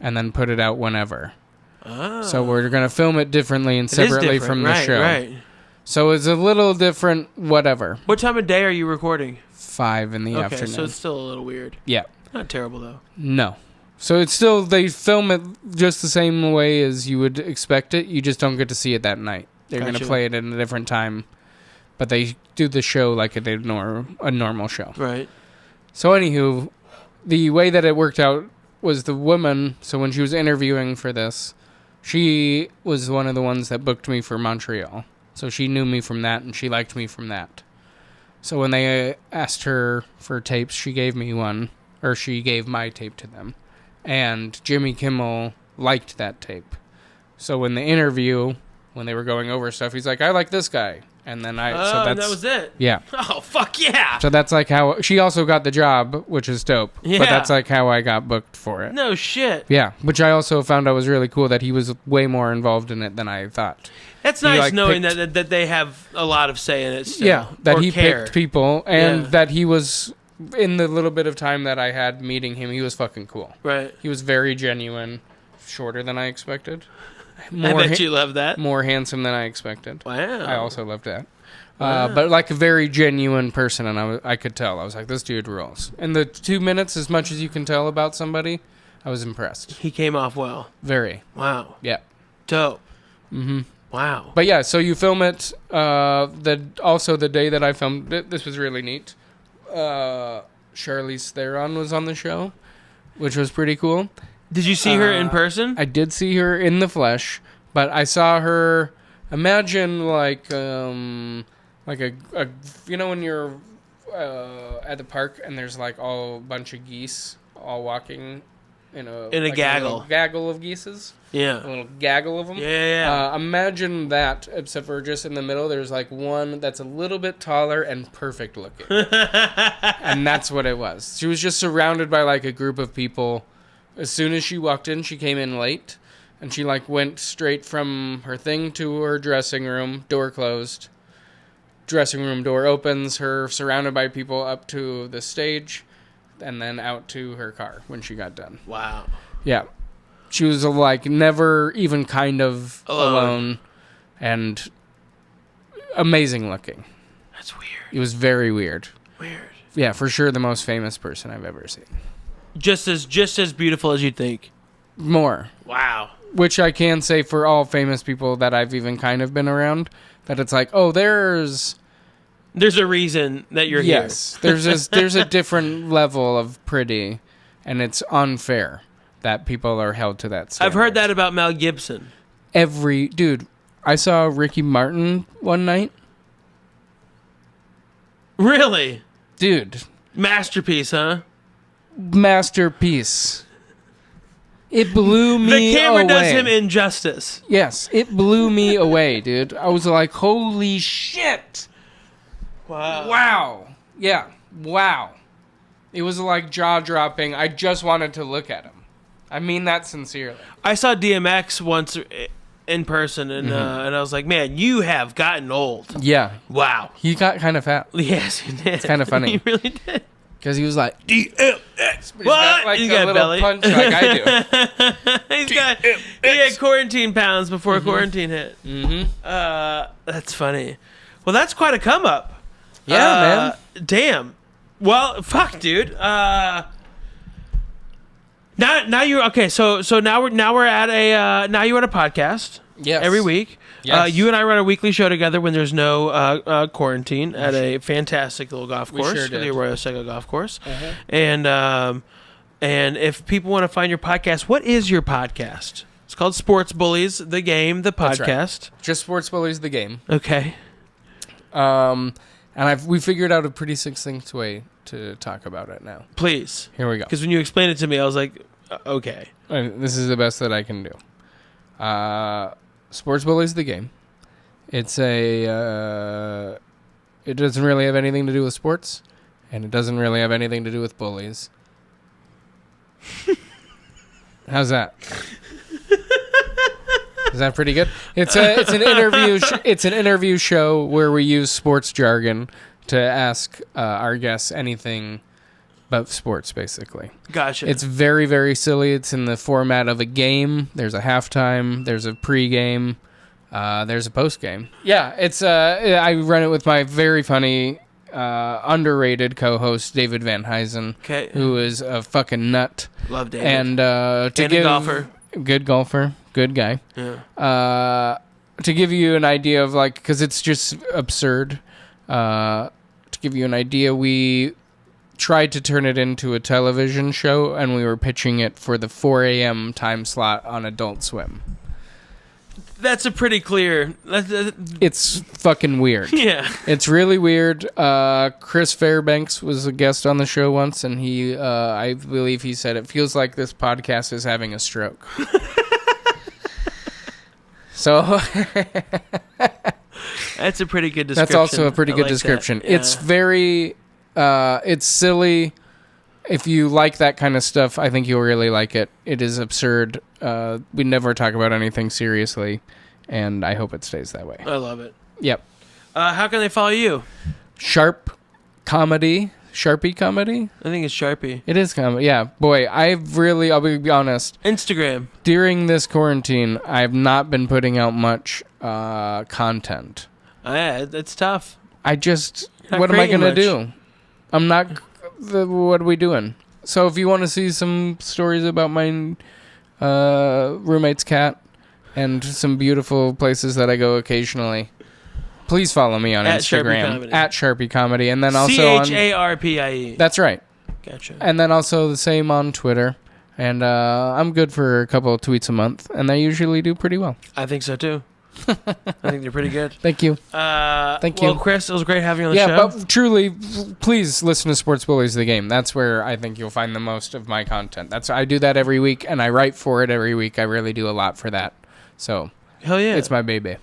and then put it out whenever. Oh. So we're going to film it differently and separately from the show. Right. So it's a little different, whatever. What time of day are you recording? 5 in the afternoon. Okay, so it's still a little weird. Yeah. Not terrible, though. No. So it's still, they film it just the same way as you would expect it. You just don't get to see it that night. They're going to play it at a different time. But they do the show like a normal show. Right. So anywho, the way that it worked out was the woman, so when she was interviewing for this, she was one of the ones that booked me for Montreal. So she knew me from that, and she liked me from that. So when they asked her for tapes, she gave me one, or she gave my tape to them. And Jimmy Kimmel liked that tape. So in the interview, when they were going over stuff, he's like, I like this guy. And then that was it. Yeah. Oh, fuck yeah. So that's like how she also got the job, which is dope. Yeah. But that's like how I got booked for it. No shit. Yeah, which I also found out was really cool that he was way more involved in it than I thought. That's nice knowing that they have a lot of say in it still. Yeah, that he picked people and that he was, in the little bit of time that I had meeting him, he was fucking cool. Right. He was very genuine, shorter than I expected. I bet you love that. More handsome than I expected. Wow. I also loved that. But like a very genuine person, and I could tell. I was like, this dude rules. In the 2 minutes, as much as you can tell about somebody, I was impressed. He came off well. Very. Wow. Yeah. Dope. Mm-hmm. Wow. But yeah, so you film it. Also, the day that I filmed it, this was really neat. Charlize Theron was on the show, which was pretty cool. Did you see her in person? I did see her in the flesh, but I saw her. Imagine like a you know when you're at the park and there's like a bunch of geese all walking in a gaggle. A gaggle of geeses. Yeah. A little gaggle of them. Yeah. Imagine that, except for just in the middle, there's like one that's a little bit taller and perfect looking. And that's what it was. She was just surrounded by like a group of people. As soon as she walked in, she came in late. And she like went straight from her thing to her dressing room, door closed. Dressing room door opens, her surrounded by people up to the stage, and then out to her car when she got done. Wow. Yeah. She was like never even kind of alone and amazing looking. That's weird. It was very weird. Weird. Yeah, for sure the most famous person I've ever seen. Just as beautiful as you'd think. More. Wow. Which I can say for all famous people that I've even kind of been around, that it's like, oh, there's a reason that you're here. Yes, there's a different level of pretty, and it's unfair that people are held to that standard. I've heard that about Mel Gibson. Dude, I saw Ricky Martin one night. Really? Dude. Masterpiece, huh? Masterpiece. It blew me away. The camera does him injustice. Yes, it blew me away, dude. I was like, holy shit. Wow. Yeah, wow. It was like jaw-dropping. I just wanted to look at him. I mean that sincerely. I saw DMX once in person, and I was like, man, you have gotten old. Yeah. Wow. He got kind of fat. Yes, he did. It's kind of funny. He really did. Because he was like, DMX. What? Got like he's a got little belly. punch like I do. He had quarantine pounds before quarantine hit. Mm-hmm. That's funny. Well, that's quite a come up. Yeah, man. Damn. Well, fuck, dude. Now you're okay. So now we're at now you're at a podcast. Yes. Every week. Yes. You and I run a weekly show together when there's no quarantine at a fantastic little golf course, sure did. the Arroyo Seco Golf Course. And if people want to find your podcast, what is your podcast? It's called Sports Bullies, the game, the podcast. That's right. Just Sports Bullies, the game. Okay. And we figured out a pretty succinct way to talk about it now. Please. Here we go. Because when you explained it to me, I was like, okay. This is the best that I can do. Sports Bullies the game. It's a... it doesn't really have anything to do with sports, and it doesn't really have anything to do with bullies. How's that? Is that pretty good? It's an interview. It's an interview show where we use sports jargon to ask our guests anything about sports, basically. Gotcha. It's very, very silly. It's in the format of a game. There's a halftime. There's a pregame. There's a postgame. Yeah, it's. I run it with my very funny, underrated co-host David Van Huysen, who is a fucking nut. Love David. And to and give a golfer. Good golfer, good guy. Yeah. To give you an idea of like, because it's just absurd. To give you an idea, we tried to turn it into a television show, and we were pitching it for the 4 a.m. time slot on Adult Swim. That's a pretty clear... It's fucking weird. Yeah. It's really weird. Chris Fairbanks was a guest on the show once, and he, I believe he said, it feels like this podcast is having a stroke. So... That's a pretty good description. That's also a pretty good description. Yeah. It's very... it's silly. If you like that kind of stuff, I think you'll really like it. It is absurd. We never talk about anything seriously, and I hope it stays that way. I love it. Yep. How can they follow you? Sharp comedy. Sharpie comedy? I think it's Sharpie. It is comedy. Yeah. Boy, I'll be honest. Instagram. During this quarantine, I've not been putting out much content. Yeah, it's tough. What am I going to do? I'm not... What are we doing? So if you want to see some stories about my roommate's cat and some beautiful places that I go occasionally, please follow me on Instagram at Sharpie Comedy, and then also on Charpie. That's right. Gotcha. And then also the same on Twitter, and I'm good for a couple of tweets a month, and they usually do pretty well. I think so too. I think they're pretty good. Thank you. Thank you. Well, Chris, it was great having you on the show. Yeah, but truly, please listen to Sports Bullies the Game. That's where I think you'll find the most of my content. I do that every week, and I write for it every week. I really do a lot for that. So, hell yeah, it's my baby.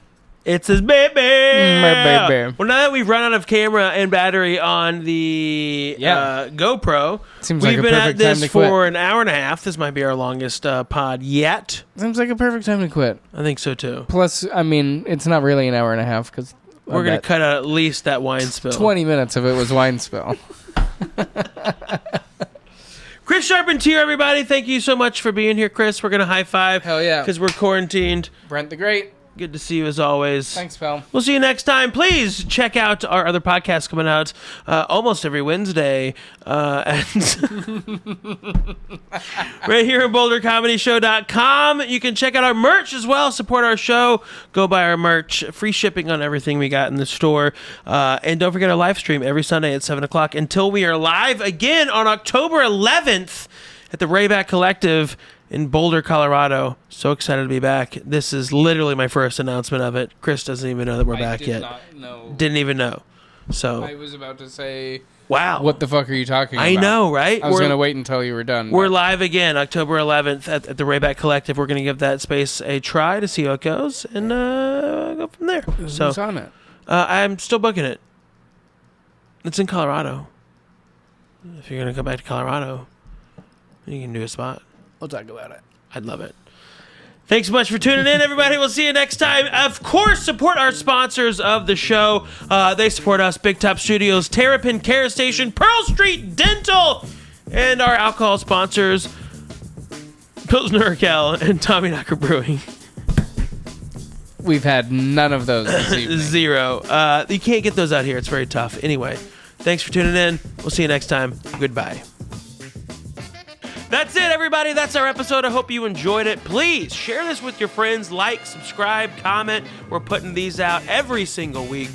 It's his baby. My baby. Well, now that we've run out of camera and battery on the GoPro, we've been at this for an hour and a half. This might be our longest pod yet. Seems like a perfect time to quit. I think so too. Plus, I mean, it's not really an hour and a half because we're going to cut out at least that wine spill. 20 minutes of it was wine spill. Chris Charpentier, everybody. Thank you so much for being here, Chris. We're going to high five. Hell yeah. Because we're quarantined. Brent the Great. Good to see you as always. Thanks, pal. We'll see you next time. Please check out our other podcasts coming out almost every Wednesday. And right here at BoulderComedyShow.com. You can check out our merch as well. Support our show. Go buy our merch. Free shipping on everything we got in the store. And don't forget our live stream every Sunday at 7 o'clock until we are live again on October 11th at the Rayback Collective in Boulder, Colorado. So excited to be back. This is literally my first announcement of it. Chris doesn't even know that we're back yet. Didn't even know. So I was about to say, wow, what the fuck are you talking about? I know, right? I was going to wait until you were done. We're live again, October 11th at the Rayback Collective. We're going to give that space a try to see how it goes and go from there. Who's on it? I'm still booking it. It's in Colorado. If you're going to come back to Colorado, you can do a spot. We'll talk about it. I'd love it. Thanks so much for tuning in, everybody. We'll see you next time. Of course, support our sponsors of the show. They support us, Big Top Studios, Terrapin Care Station, Pearl Street Dental, and our alcohol sponsors, Pilsner Urquell and Tommy Knocker Brewing. We've had none of those this evening. Zero. You can't get those out here. It's very tough. Anyway, thanks for tuning in. We'll see you next time. Goodbye. That's it, everybody. That's our episode. I hope you enjoyed it. Please share this with your friends. Like, subscribe, comment. We're putting these out every single week.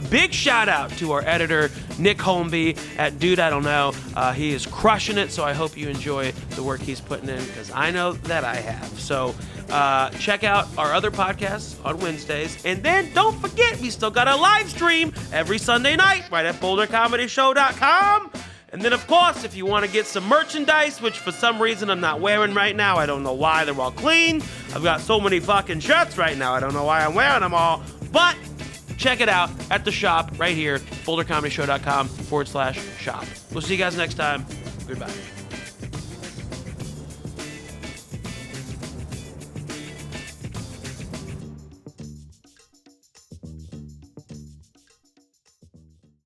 Big shout out to our editor, Nick Holmby at Dude I Don't Know. He is crushing it, so I hope you enjoy the work he's putting in, because I know that I have. So check out our other podcasts on Wednesdays. And then don't forget, we still got a live stream every Sunday night right at BoulderComedyShow.com. And then, of course, if you want to get some merchandise, which for some reason I'm not wearing right now, I don't know why, they're all clean. I've got so many fucking shirts right now, I don't know why I'm wearing them all. But check it out at the shop right here, bouldercomedyshow.com/shop. We'll see you guys next time. Goodbye.